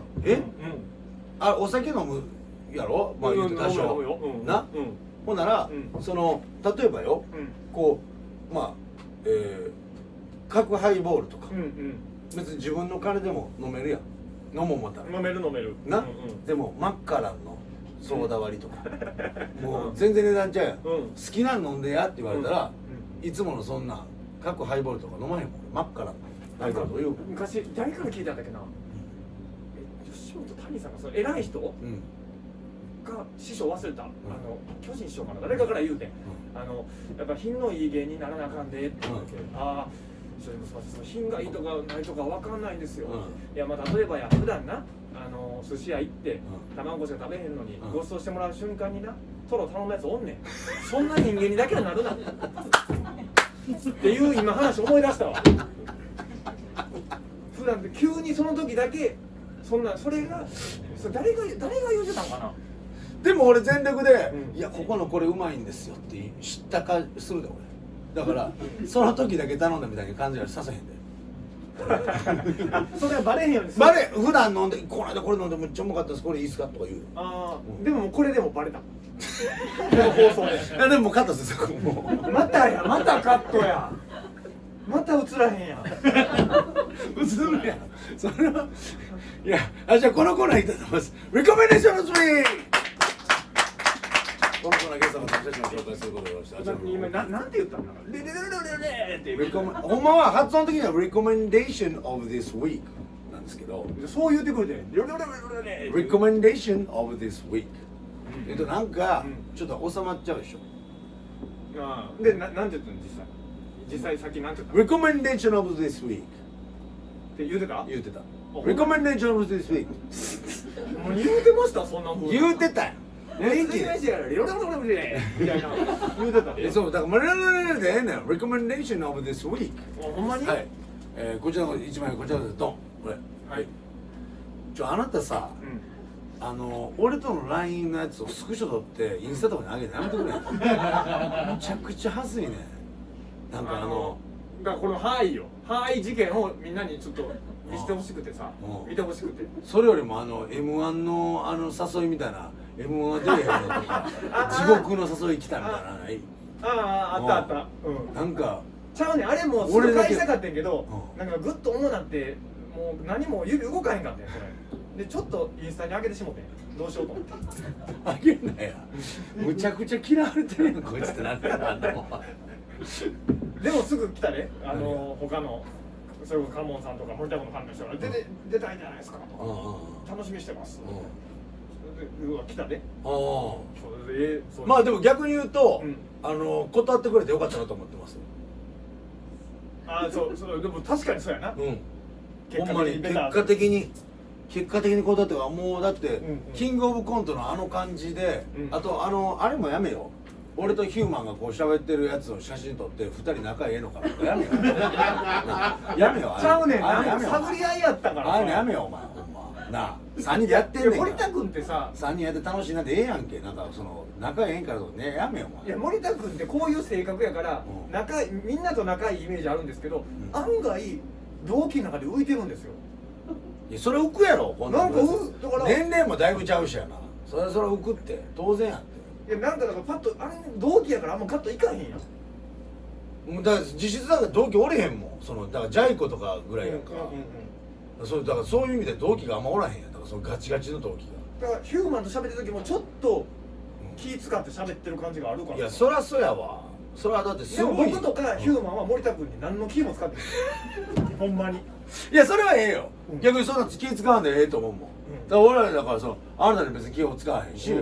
あお酒飲むやろ、まあ言うと多少な、ほんならその例えばよ、こうまあ角ハイボールとか別に自分の金でも飲めるやん。飲もう思ったら飲めるな、でもマッカランのソーダ割りとかもう全然値段ちゃうやん。好きなん飲んでやって言われたらいつものそんな角ハイボールとか飲まへんもん。マッカランのハイボールという昔誰から聞いたんだっけな、吉本谷さんがその偉い人が師匠忘れた、巨人師匠かな誰かから言うて、やっぱ品のいい芸人にならなあかんでって言うて、ああそれもその品がいいとかないとかわかんないんですよ、いやまあ例えばや普段な寿司屋行って卵しか食べへんのにごちそうしてもらう瞬間になトロ頼むやつおんねん。そんな人間にだけはなるなっていう今話思い出したわ。普段って急にその時だけそんなそれが誰が言うてたんかな。でも俺全力でいやここのこれうまいんですよって知ったかするで俺だからその時だけ頼んだみたいな感じはさせへんでそれはバレへんようにバレ普段飲んでこの間これ飲んでめっちゃうまかったですこれいいっすかとか言う。でもこれでもバレたこの放送で。いやでもカットですよもうまたカットやまた映らへんやん映るやんそれはいやじゃあこのコーナーいきたいと思います。リコメンデーションのスピーこのコーナーゲストのたくさん紹介することがありました。今なんて言ったんだろうレレレレレレってほんまは発音的には Recommendation of this week なんですけどそう言ってくれてレレレレレ Recommendation of this week なんかちょっと収まっちゃうでしょ。でなんて言ったの実際さっきなんて言ったの Recommendation of this week って言うてた Recommendation of this week もう言うてましたそんなもん言うてたよ元気でみたいな言うてたそうだからマレレレレでええねん Recommendation of this week ほんまにはいこちらの1枚こちらでドンこれはいあなたさ俺との LINE のやつをスクショ撮ってインスタとかに上げてやめてくれめちゃくちゃ恥ずいねなんかだからこのハイ事件をみんなにちょっと見せてほしくてさ見てほしくてそれよりもM1 の誘いみたいな M1 が出えへんのとか地獄の誘い来たみたいなないあったなんかちゃうねんあれもすぐ返したかったんけどなんかグッと重なってもう何も指動かへんかったんやそれでちょっとインスタに上げてしもてどうしようと思ってあげんなやむちゃくちゃ嫌われてるやんこいつってなんだよあんなもんでもすぐ来たね他のそれこそカモンさんとか森田君のファンの人が出たいじゃないですか楽しみにしてます来たねまあでも逆に言うと断ってくれてよかったなと思ってます。そうでも確かにそうやなほんまに結果的に断ってはもうだってキングオブコントのあの感じであとあれもやめよ俺とヒューマンがこう喋ってるやつを写真撮って2人仲ええのかなやめよやめよちゃうねんなんか探り合いやったからあれやめよお前ほんまなあ3人でやってんねんから森田君ってさ3人やって楽しいなってええやんけなんかその仲ええんからとかねやめよお前いや森田君ってこういう性格やからみんなと仲いいイメージあるんですけど案外同期の中で浮いてるんですよ。いやそれ浮くやろこんななんかだから年齢もだいぶちゃうしやなそれ浮くって当然やっていやなんかだからパッとあれ同期やからあんまカットいかへんやん。もうだから実質だから同期おれへんもんだからジャイ子とかぐらいやんか、だからそういう意味で同期があんまおらへんやんだからそのガチガチの同期がだからヒューマンと喋ってる時もちょっと気使って喋ってる感じがあるから。いやそらそやわ。それはだってすでもごい。僕とかヒューマンは森田君に何の気も使ってないほんまに。いやそれはええよ、うん逆にそんな気使わんでええと思うもん、だから俺らだからそのあなたに別に気を使わへんし、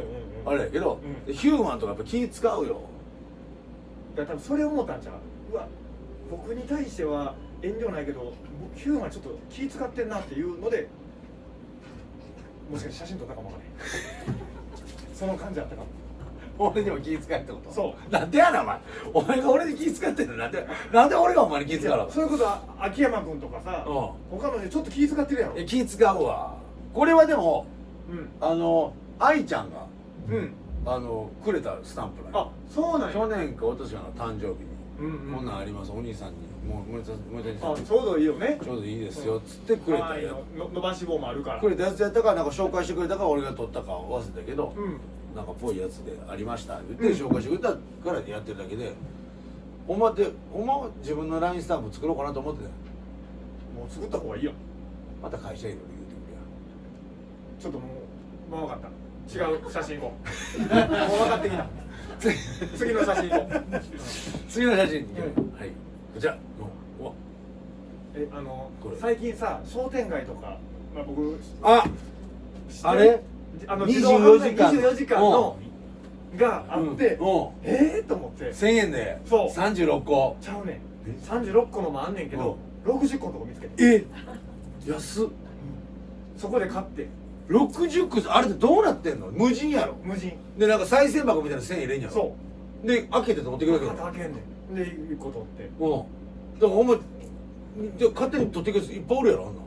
あれやけど、ヒューマンとかやっぱ気使うよ。だから多分それ思ったんちゃう。うわ僕に対しては遠慮ないけどヒューマンちょっと気使ってんなっていうのでもしかして写真撮ったかもわからへんその感じあったかも。俺にも気使えってこと。そうなんでやなお前。お前が俺に気使ってんのなんで俺がお前に気使うの。それこそ秋山君とかさ、他の人ちょっと気使ってるやろ。気使うわ。これはでも愛ちゃんがくれたスタンプあ、そうなんや。去年か一昨年かの誕生日にこんなんあります、お兄さんにもう森田さんちょうどいいよね。ちょうどいいですよっつってくれたや伸ばし棒もあるからくれたやつやったからなんか紹介してくれたから俺が撮ったか忘れたけど、なんかぽいやつでありました言って紹介してくれたからやってるだけで、お前は自分の LINE スタンプ作ろうかなと思ってたよ。もう作った方がいいよ。また会社いろいろ言うてちょっともう分かった。違う写真行こうもう分かってきた次の写真行こう次の写真に、はいこちらの最近さ商店街とか、僕あれ24時間のがあってと思って1000円でそう36個ちゃうねん36個のもあんねんけど60個のとこ見つけて安っそこで買って60個あれってどうなってんの。無人やろ。無人でなんか賽銭箱みたいな1000円入れんやろ。そうで開けて持ってくるわけやろ。開けんねんで1個取ってだからお前じゃ勝手に取ってくる人いっぱいおるやろあんな。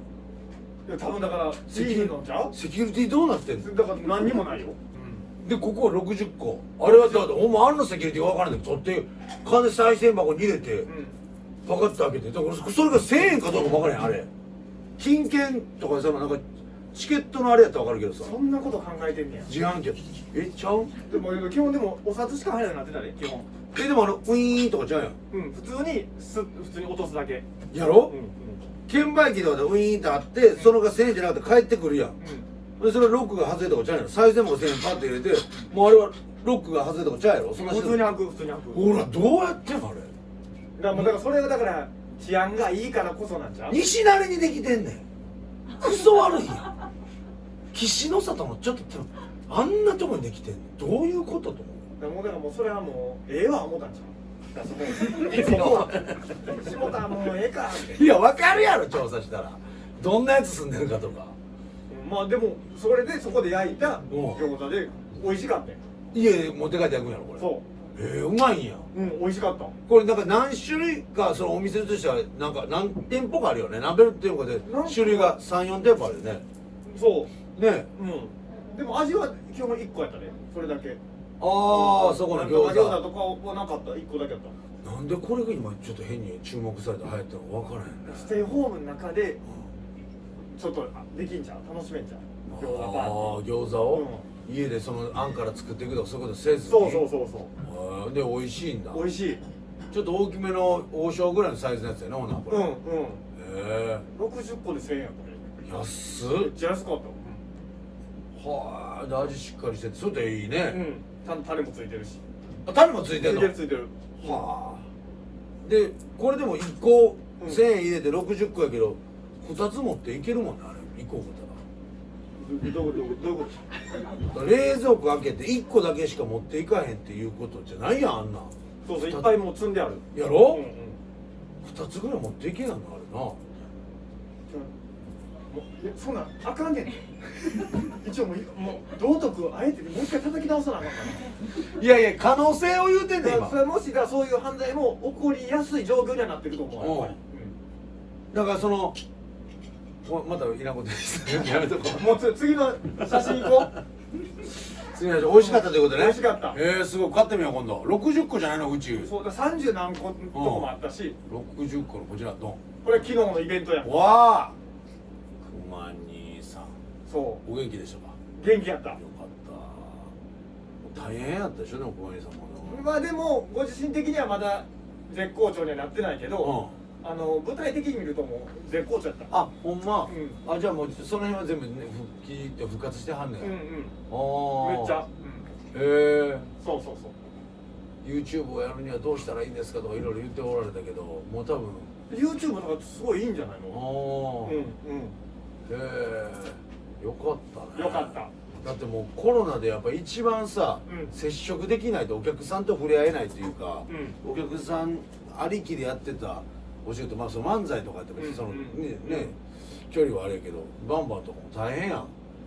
いや多分だからセキュリティどうなってんの。だから何にもないよでここは60個あれはだってお前あんなセキュリティが分からないけど取って金賽銭箱に入れてパカッと開けてだからそれが1000円かどうかも分からへんあれ金券とかさなんかチケットのあれやったら分かるけどさそんなこと考えてんねや自販機ちゃうでも基本でもお札しか入らなくなってたで基本でもウィーンとかちゃうやん普通に落とすだけやろ券売機とかでウィーンってあってそのが1000円じゃなくて帰ってくるやんでそれロックが外れたとかちゃうやろ賽銭箱1000円パッて入れてもうあれはロックが外れたとかちゃうやろそんな普通に開くほらどうやってんのあれだからそれがだから治安がいいからこそなんちゃう西成にできてんねんクソ悪いやん岸の里もちょっとあんなとこにできてんのどういうことと思うだからもうそれはもうええわ思ったんちゃうそこは下田もうええかっていや分かるやろ調査したらどんなやつ住んでるかとかまあでもそれでそこで焼いた餃子で美味しかったよ家で持って帰って焼くんやろこれそううまいんや美味しかったこれなんか何種類かそのお店としてはなんか何店舗かあるよね何店舗かで種類が34店舗あるよねそうねでも味は基本1個やったねそれだけああそこの餃子とかはなかった1個だけやったなんでこれが今ちょっと変に注目されて流行ったの分からへんねステイホームの中でちょっとできんじゃん楽しめんじゃん餃子バーって餃子を家でそのあんから作っていくとかそういうことせずにそうで美味しいんだ美味しいちょっと大きめの王将ぐらいのサイズのやつやなほなこれ60個で1000円やったね安っめっちゃ安かったはあで味しっかりしててそれでいいねちゃんとタレもついてるしタレもついてんのついてるはあでこれでも1個1000円入れて60個やけど2つ持っていけるもんねあれ1個食ったらどういうこと冷蔵庫開けて1個だけしか持っていかへんっていうことじゃないやんあんなそういっぱいもう積んであるやろ2つぐらい持っていけなんかあるなそんなんあかんねん一応もう道徳あえてもう一回叩き直さなあかんかいやいや可能性を言うてんねん今それもしがそういう犯罪も起こりやすい状況にはなってると思うやっぱりだからそのまたいらんことですやめとこうもう次の写真行こう次の美味しかったということでね美味しかったすごい買ってみよう今度60個じゃないのうちそうだ30何個のとこもあったし60個のこちらドンこれ昨日のイベントやんわあ熊兄さんそうお元気でしたか元気やったよかった大変やったでしょでも熊兄さんもまあでもご自身的にはまだ絶好調にはなってないけど、舞台的に見るともう絶好調やった。あ、ほんま、うあ、じゃあもうその辺は全部ね復活してはんねん。うんうん。ああめっちゃ。へえ。そうそうそう。 YouTube をやるにはどうしたらいいんですかとかいろいろ言っておられたけど、もう多分 YouTube とかすごいいいんじゃないあの？あ、うんへえ、よかったね。よかった。だってもうコロナでやっぱ一番さ、うん接触できないとお客さんと触れ合えないというか、うん。お客さんありきでやってたお仕事、まあその漫才とかって別にその、うんうんね距離はあれやけど、バンバンとかも大変やん。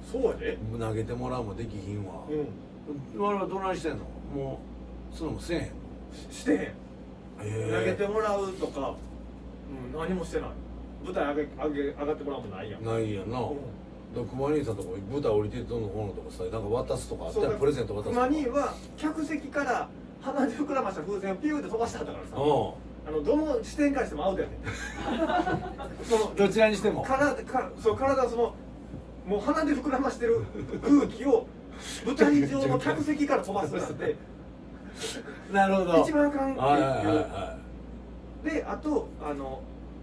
そうやで。投げてもらうもできひんわ。うん。我々はどないしてんの？もうそんなもんせえへんの？してへん。投げへてもらうとか、何もしてない。舞台上がってもらうもないやん。ないやんな。だから熊兄さんとか舞台降りてどんどんこうのとかさ、なんか渡すとかあったらプレゼント渡すとか。熊兄は客席から鼻で膨らました風船をピューって飛ばしてはったからさ、うどの視点からしてもアウトやねん。そのん。どちらにしても。体をもう鼻で膨らましてる空気を舞台上の客席から飛ばすなんてなるほど。一番あかんってはいはいはいいう。はで、あと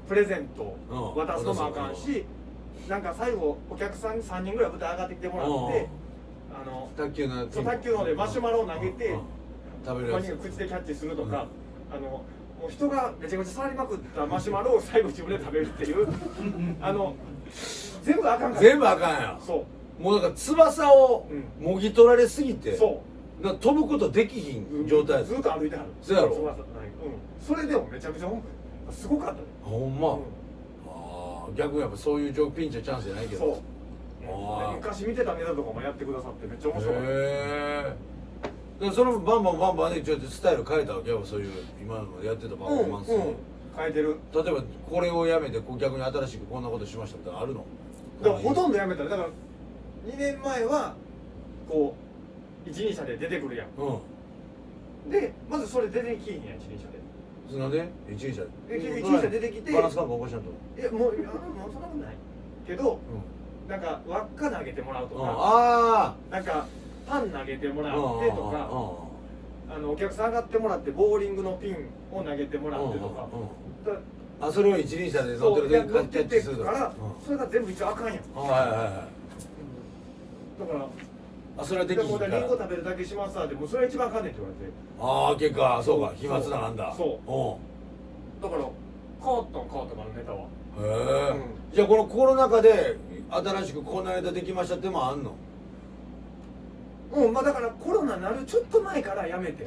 プレゼント渡すのもあかんし、なんか最後お客さん3人ぐらい舞台上がってきてもらってい。卓球の卓球のでマシュマロを投げて食べるやつ。他人が口でキャッチするとか、もう人がめちゃくちゃ触りまくったマシュマロを最後自分で食べるっていう全部あかんから。全部あかんやん。そもうだから翼をもぎ取られすぎて、うそだから飛ぶことできひうん状態やずっと歩いてはる。そうやろそれでもめちゃくちゃすごかったね。ほんま。うんああ、逆にやっぱそういうピンチはチャンスじゃないけど。そうあー昔見てたネタとかもやってくださってめっちゃ面白かった。へえ。でそのバンバンねちょっとスタイル変えたわけやっぱそういう今のやってたパフォーマンスを、変えてる。例えばこれをやめて逆に新しくこんなことしましたみたいなのあるの？だからほとんどやめた。だから2年前はこう一輪車で出てくるやん。うん。でまずそれ出てきんやん、一輪車で。そので一輪車一輪車出てきて、バランス感覚起こしちゃんと。いやもうそんなことないけど、なんか輪っか投げてもらうとか、あなんかパン投げてもらあ。ってとか、お客さん上がってもらってボーリングのピンを投げてもらってとか、あ、それを一輪車で乗ってるや時乗ってってするから、それが全部一応あかんやん。はいはいはい。だからあ、それはできひんから。リンゴ食べるだけしますわでもそれが一番あかんねんって言われて、ああ、結果そうか、飛沫だなんだ。そうだから変わったのネタは。へえ。じゃあこのコロナ禍で新しくこんなネタできましたってもあんの？まあだからコロナなるちょっと前からやめて、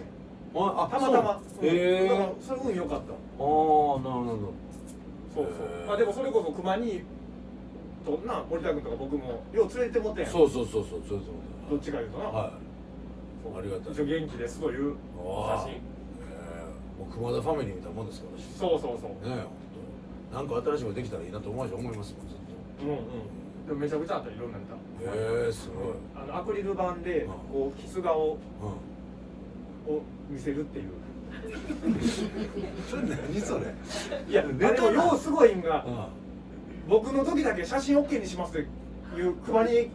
あ、たまたま。へえ。だからそれ運良かった。ああ、なるほど。そうそう。でもそれこそ熊にとな森田君とか僕もよう連れてもってんやん。そうそうどっちか言うとな。はい。そうありがたい一応元気ですという写真。もう熊田ファミリーみたいなもんですから私。そうそうそう。ねえ、本当。なんか新しいことできたらいいなと思いますもんずっでもめちゃくちゃあった、いろんなネタ。と。へえ、すごい。アクリル板でこうキス顔を見せるっていう。それ何それ？いや、ネタでもようすごいんが、うん。僕の時だけ写真 OK にしますっていう熊兄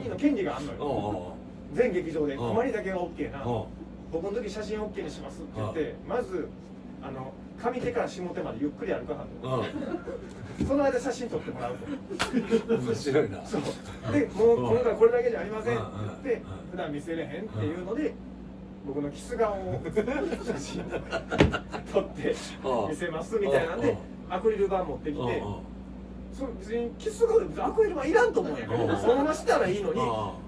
の権利があるのよ。全劇場で熊兄だけが OK な。僕の時写真 OK にしますって言ってまず上手から下手までゆっくり歩かはんの。その間写真撮ってもらうと。面白いな。そうでもう今回これだけじゃありませんって言って普段見せれへんっていうので僕のキス顔を写真撮って見せますみたいなんでアクリル板持ってきて、それ別にキス顔でアクリル板いらんと思うんやけどそのまましたらいいのに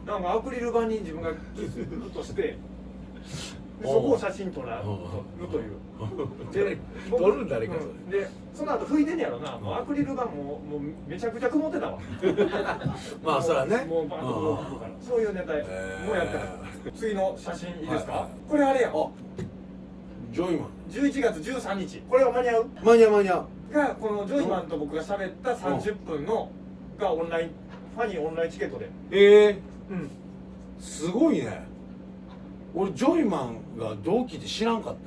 なんかアクリル板に自分がキスとして。でそこを写真撮るという。で、撮るん誰かそれ。で、その後拭いてんやろな。もうアクリル板もうめちゃくちゃ曇ってたわ。まあそらね。もうバーッと拭くから。そういうネタもやったから。次の写真いいですか？これあれや。ジョイマン。11月13日。これは間に合う？間に合う。がこのジョイマンと僕が喋った30分のがオンラインファニーオンラインチケットで。すごいね。俺ジョイマンが同期って知らんかった。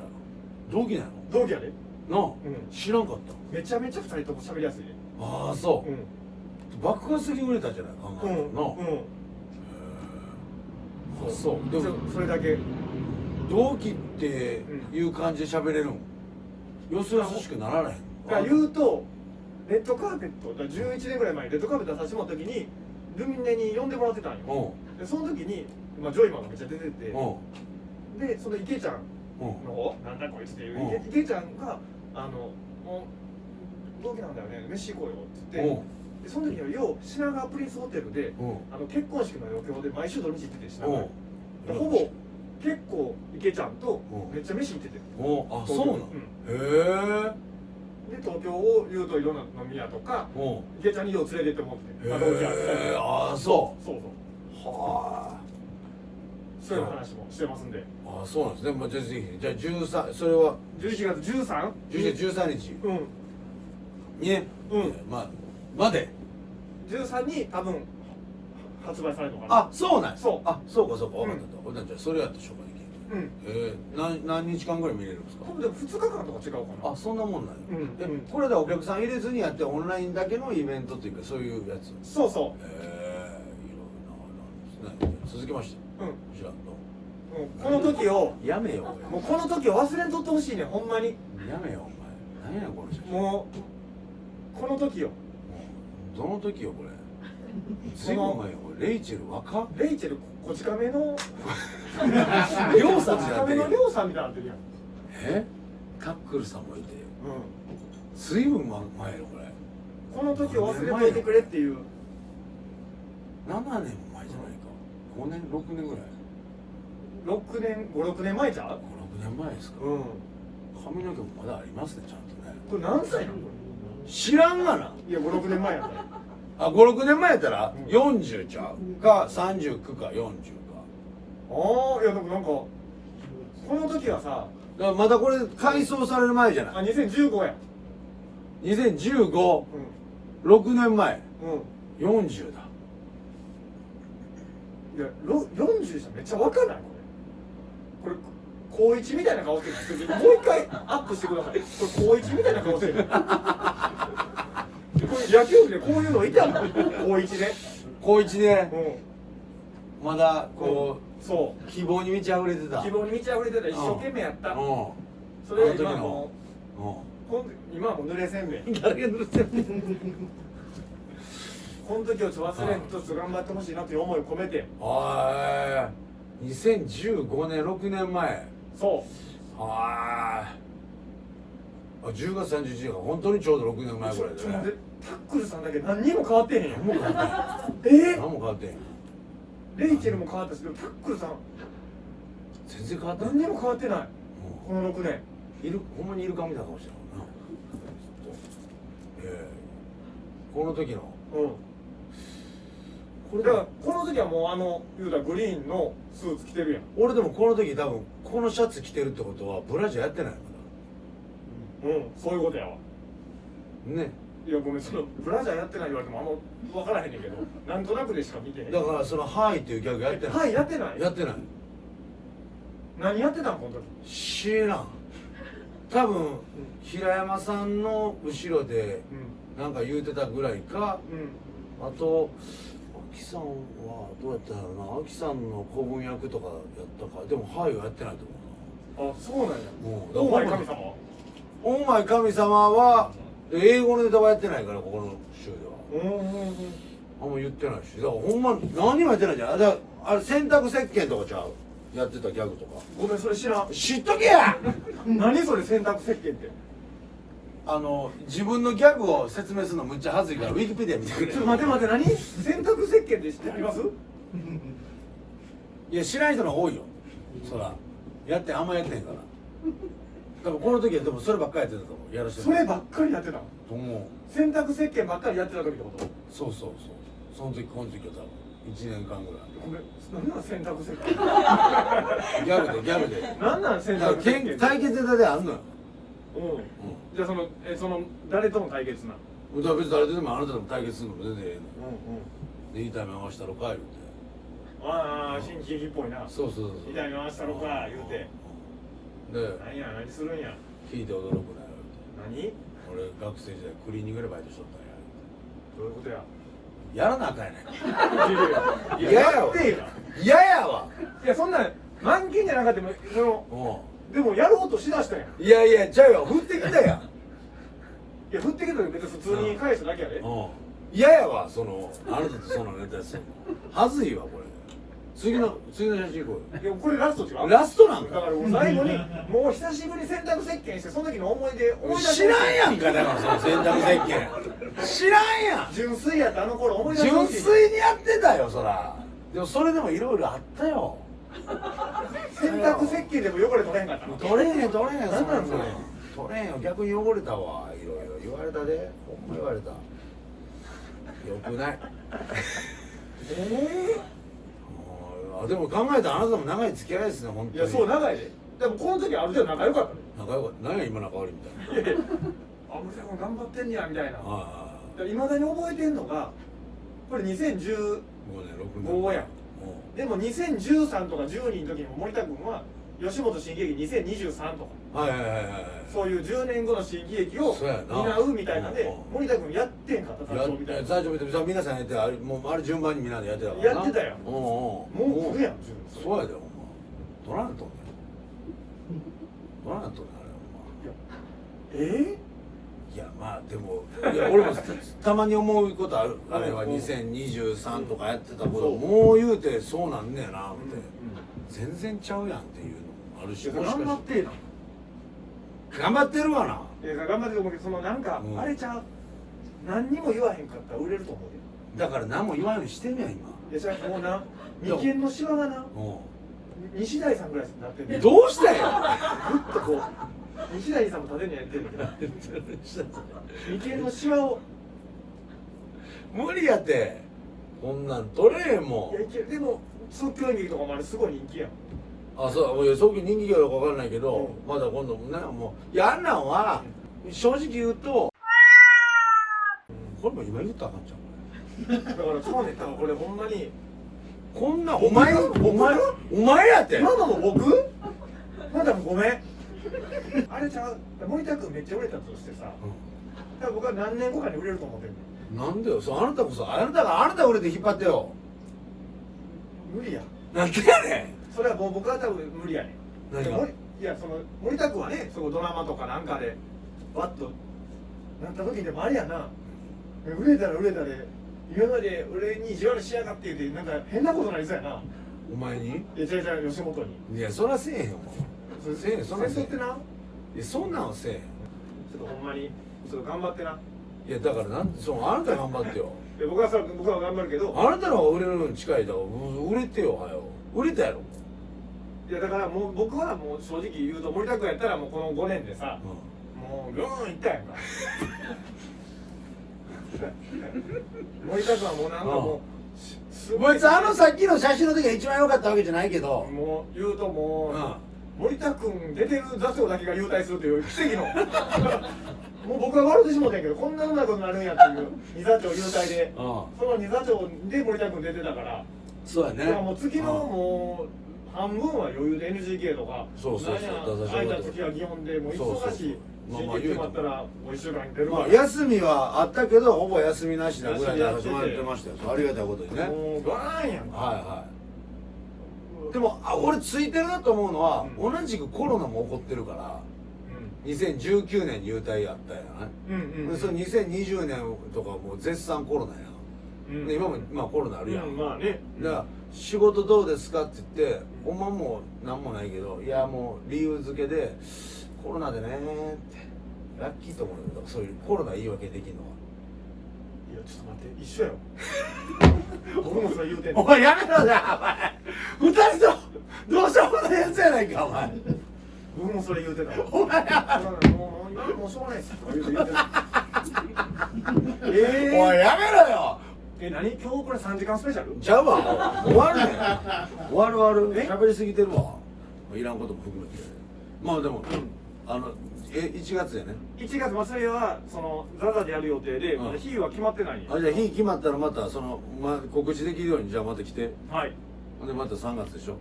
同期なの？同期やで。なあ、知らんかった。めちゃめちゃ2人とも喋りやすいで。ああ、そう。爆発的に売れたんじゃないかな。そう。でもそれだけ同期っていう感じで喋れるん。よそよそしくならない。が言うとレッドカーペット11年ぐらい前にレッドカーペット出させてもらった時にルミネに呼んでもらってたんよ。でその時に、まあ、ジョイマンがめっちゃ出てて、でその池ちゃんの方なんだこいつっていう池ちゃんがもう同期なんだよね飯行こうよって言ってでその時はよう品川プリンスホテルで結婚式の余興で毎週土日行ってて品川にほぼ結構池ちゃんとめっちゃ飯行っててあそうなのへえで東京を言うといろんな飲み屋とか池ちゃんによう連れてって思って同期やってああそうそうはあそういう話もしてますんであそうなんですね、まあ、じゃあぜひじゃあ13それは11月 13? 13日にねまで13に多分発売されるのかなあそうなんそうあそうかそうか分かったじゃあそれやったら紹介できる何日間ぐらい見れるんですか多分でも2日間とか違うかなあそんなもんなんやこれでお客さん入れずにやってオンラインだけのイベントというかそういうやつそうそういろいろなんですね続きまして知らんとこの時をやめよもうこの時を忘れんとってほしいねほんまにやめよお前何やこの写真もうこの時よどの時よこれずいぶん前よレイチェル若っレイチェルこち亀のりょうさんこち亀のりょうさんみたいになってるやんタックルさんもいてずいぶん前よこれこの時を忘れといてくれっていう7年も前じゃないか5年6年ぐらい6年56年前じゃん56年前ですか髪の毛もまだありますねちゃんとねこれ何歳なのこ知らんがないや56年前やったら56年前やったら40ちゃうか39か40かああいやでもなんかこの時はさだからまだこれ改装される前じゃない2015や2015、6年前40だいや40じゃめっちゃ若ないこれ高1みたいな顔してるもう一回アップしてくださいこれ高1みたいな顔してるこれ野球部でこういうのいたの高1で高1でまだこうそう希望に満ち溢れてた希望に満ち溢れてた一生懸命やったそそれ今も今はもう濡れせんべい誰が塗ってんのこの時を忘れんと頑張ってほしいなという思いを込めて2015年6年前そう10月31日が本当にちょうど6年前ぐらいでねタックルさんだけ何にも変わってへんやん何も変わってへん何も変わってへんレイチェルも変わったしでもタックルさん全然変わって何にも変わってないこの6年ほんまにいるかみたいな顔してるなこの時のだからこの時はもう言うたらグリーンのスーツ着てるやん俺でもこの時多分このシャツ着てるってことはブラジャーやってないのかそういうことやわなねいやごめんそのブラジャーやってない言われても分からへんねんけどなんとなくでしか見てへんだからその「はい」っていうギャグやってないはいやってないやってない何やってたんこの時知らん多分平山さんの後ろでなんか言うてたぐらいかあとアキさんはどうやったんやろなアキさんの子分役とかやったかでも「はい」はやってないと思うあそうなんやもオーマイ神様オーマイ神様は英語のネタはやってないからここの週ではあんま言ってないしだからほんま何もやってないじゃんだからあれ洗濯石鹸とかちゃうやってたギャグとかごめんそれ知らん知っとけや何それ洗濯石鹸って自分のギャグを説明するのむっちゃ恥ずいからウィキペディア見てくれちょっと待って何洗濯石鹸って知ってますいや知らん人の方が多いよそらあんまやってへんから多分この時はでもそればっかりやってたと思うやらせてそればっかりやってたのと思う洗濯石鹸ばっかりやってた時ってことそうその時この時は多分1年間ぐらいごめん何なん洗濯石鹸ギャグで何なん洗濯石鹸対決ネタであんのよじゃあその誰との対決な別に誰とでもあなたとも対決するのも全然ええのでいいタイム合わせたろか言うてああ新喜劇っぽいなそういいタイム合わせたろか言うてで何するんや聞いて驚くなよ何俺学生時代クリーニングでバイトしとったんやどういうことややらなあかんやないか嫌やわ嫌やわいやそんな満勤じゃなかったもでもやろうとしだしたやんいやちゃうよ降ってきたやんいや振ってきた時別に普通に返しただけやで。嫌やわ、そのあなたとそのネタするのはずいわこれ。次の写真行こうよ。いやこれラスト違う。ラストなんかだからもう最後にもう久しぶりに洗濯石鹸してその時の思い出思い出して知らんやんか、だからその洗濯石鹸知らんやん。純粋やったあの頃思い出してほ純しい。粋にやってたよそら。でもそれでもいろいろあったよ。洗濯石鹸でも汚れ取れへんかったの。取れへんそなんなんそれ取れへんよ、逆に汚れたわ。いろいろ言われたで、ほんま言われた。よくないでも考えたらあなたも長い付き合いですね、本当に。いやそう長いで。でもこの時ある程度仲良かったね。仲良かった。何や今仲悪いみたいな。あ森田君頑張ってんねやみたいな。はいまだに覚えてんのがこれ2015 5年6年やん。でも2013とか12の時にも森田君は吉本新喜劇2023とかはいはいはいはいはい。そういう10年後の新喜劇をそうやな担うみたいなんでうん森田君やってんかった最初みたいな。最初見て皆さんやってあれもうあれ順番にみんなでやってたからな。やってたよももう来るやんそうやでほんま。取らんとんねん。取らんとんねんあれほんま。いやまあでもいや俺もたまに思うことある。あれは2023とかやってたこともう言うてそうなんねえなって全然ちゃうやんっていうのもあるし、頑張ってな。頑張ってるわな。いや頑張ってると思うけどそのなんかあれちゃう何にも言わへんかったら売れると思うで。だから何も言わんようにしてんねや今。いやじゃあもうな眉間のシワがな西大さんぐらいになってんねん。どうしたんやぐっとこう西大さんも立てにやってるんだけど眉間のシワを無理やってこんなん取れへんもん。いやいける。でも即興演劇とかもあれすごい人気やん。あ、そう、いやそういう人気があるか分かんないけど、まだ今度ねもういやあんなんは正直言うとこれも今言ったらあかんじゃん。だからそうねん。だからこれほんまにこんなお前やって今のも僕まだごめんあれちゃう森田君めっちゃ売れたとしてさ、だから僕は何年後かに売れると思ってる。なんでよ、そうあなたこそあなた売れて引っ張ってよ。無理や。なんでやねそれはもう僕は多分無理やねん。何がでもいやその森田君はねそのドラマとかなんかでバッとなった時でもあれやな売れたら売れたで今まで俺に意地悪しやがって言ってなんか変なことなりそうやな。お前に。いや違う吉本に。いやそらせえへんよ。それせえへん、そんなんせえへん。ってな。いやそんなんはせえへん。ちょっとほんまにちょっと頑張ってな。いやだからなんそうあなた頑張ってよ。いや僕は頑張るけど。あなたの方が売れるのに近いだろ。売れてよはよ。売れたやろ。いやだからもう僕はもう正直言うと森田君やったらもうこの5年でさ、もうグーンいったやんか森田君はもうなんかもうすごいこいつさっきの写真の時が一番良かったわけじゃないけど、もう言うともう、森田君出てる座長だけが優待するという奇跡のもう僕は笑ってしもうたんやけどこんなうまいことになるんやっていう二座長優待で、その二座長で森田君出てたから、そうやね。だからもう月のもう半分は余裕で NGK とかそうそうそう空いた月は祇園でもう忙しい新劇決まったらもう1週間に出るわ、休みはあったけどほぼ休みなしなぐらいで始まってましたよ。ありがたいことにね。もうガーンやんか。はいはい。でも俺ついてるなと思うのは、同じくコロナも起こってるから、2019年に優待やったやない。それ2020年とかもう絶賛コロナやん。で今もまあコロナあるやん。まあね。だから仕事どうですかって言ってほんまもう何もないけど、いやもう理由付けでコロナでねってラッキーと思うんだけど、そういうコロナ言い訳できるのは。いやちょっと待って一緒やろ僕もそれ言うてんの。お前やめろじゃお前2人とどうしようもないやつやないかお前。僕もそれ言うてたわ。お前もうしょうがないです言うてた。おいやめろよ。何今日これ3時間スペシャルちゃうわ終わるね終わる喋りすぎてるわ、いらんことも含めて。まあでも、1月やね。1月末はそのザザでやる予定で、まだ日は決まってないんや。じゃあ日決まったらまたその、告知できるようにじゃあまた来て。はい。でまた3月でしょ。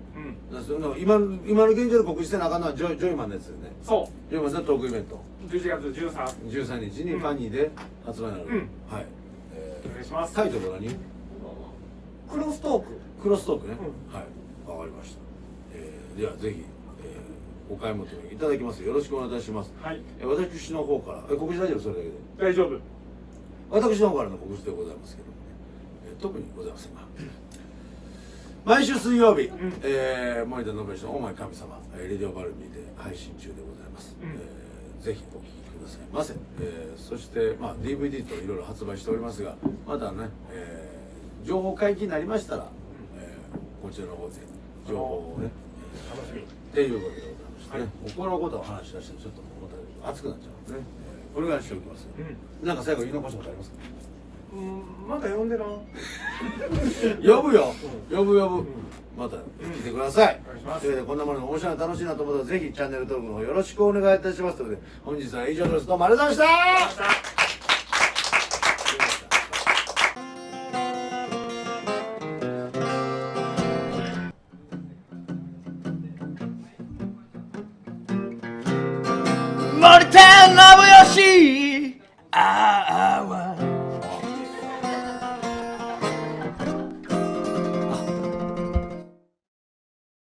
今の現状で告知してなあかんのはジョイマンのやつでね。そう。ジョイマンのトークイベント11月13日にファニーで発売になる。はい。お願いします。タイトルは何？クロストーク。クロストークね。はい。わかりました。ではぜひお買い求めいただきます。よろしくお願いいたします。はい、私の方から告知大丈夫？それだけで大丈夫。私の方からの告知でございますけどもね、特にございませんが、毎週水曜日、森田信義の「オーマイ神様」レディオバルミーで配信中でございます。ぜひお聴きくださいませ。そして、DVD といろいろ発売しておりますが、またね、情報解禁になりましたら、こちらの方で情報をね、楽しみっていうことでございましてね、このことを話し出してちょっとまた熱くなっちゃうんでね、お願いしておきます。なんか最後言い残したことありますか？まだ呼んでな。呼ぶよ、呼ぶ、また来てください。というわけでこんなものが面白い楽しいなと思ったらぜひチャンネル登録の方よろしくお願いいたしますので、本日は以上です。どうもありがとうございました。森田信義ああ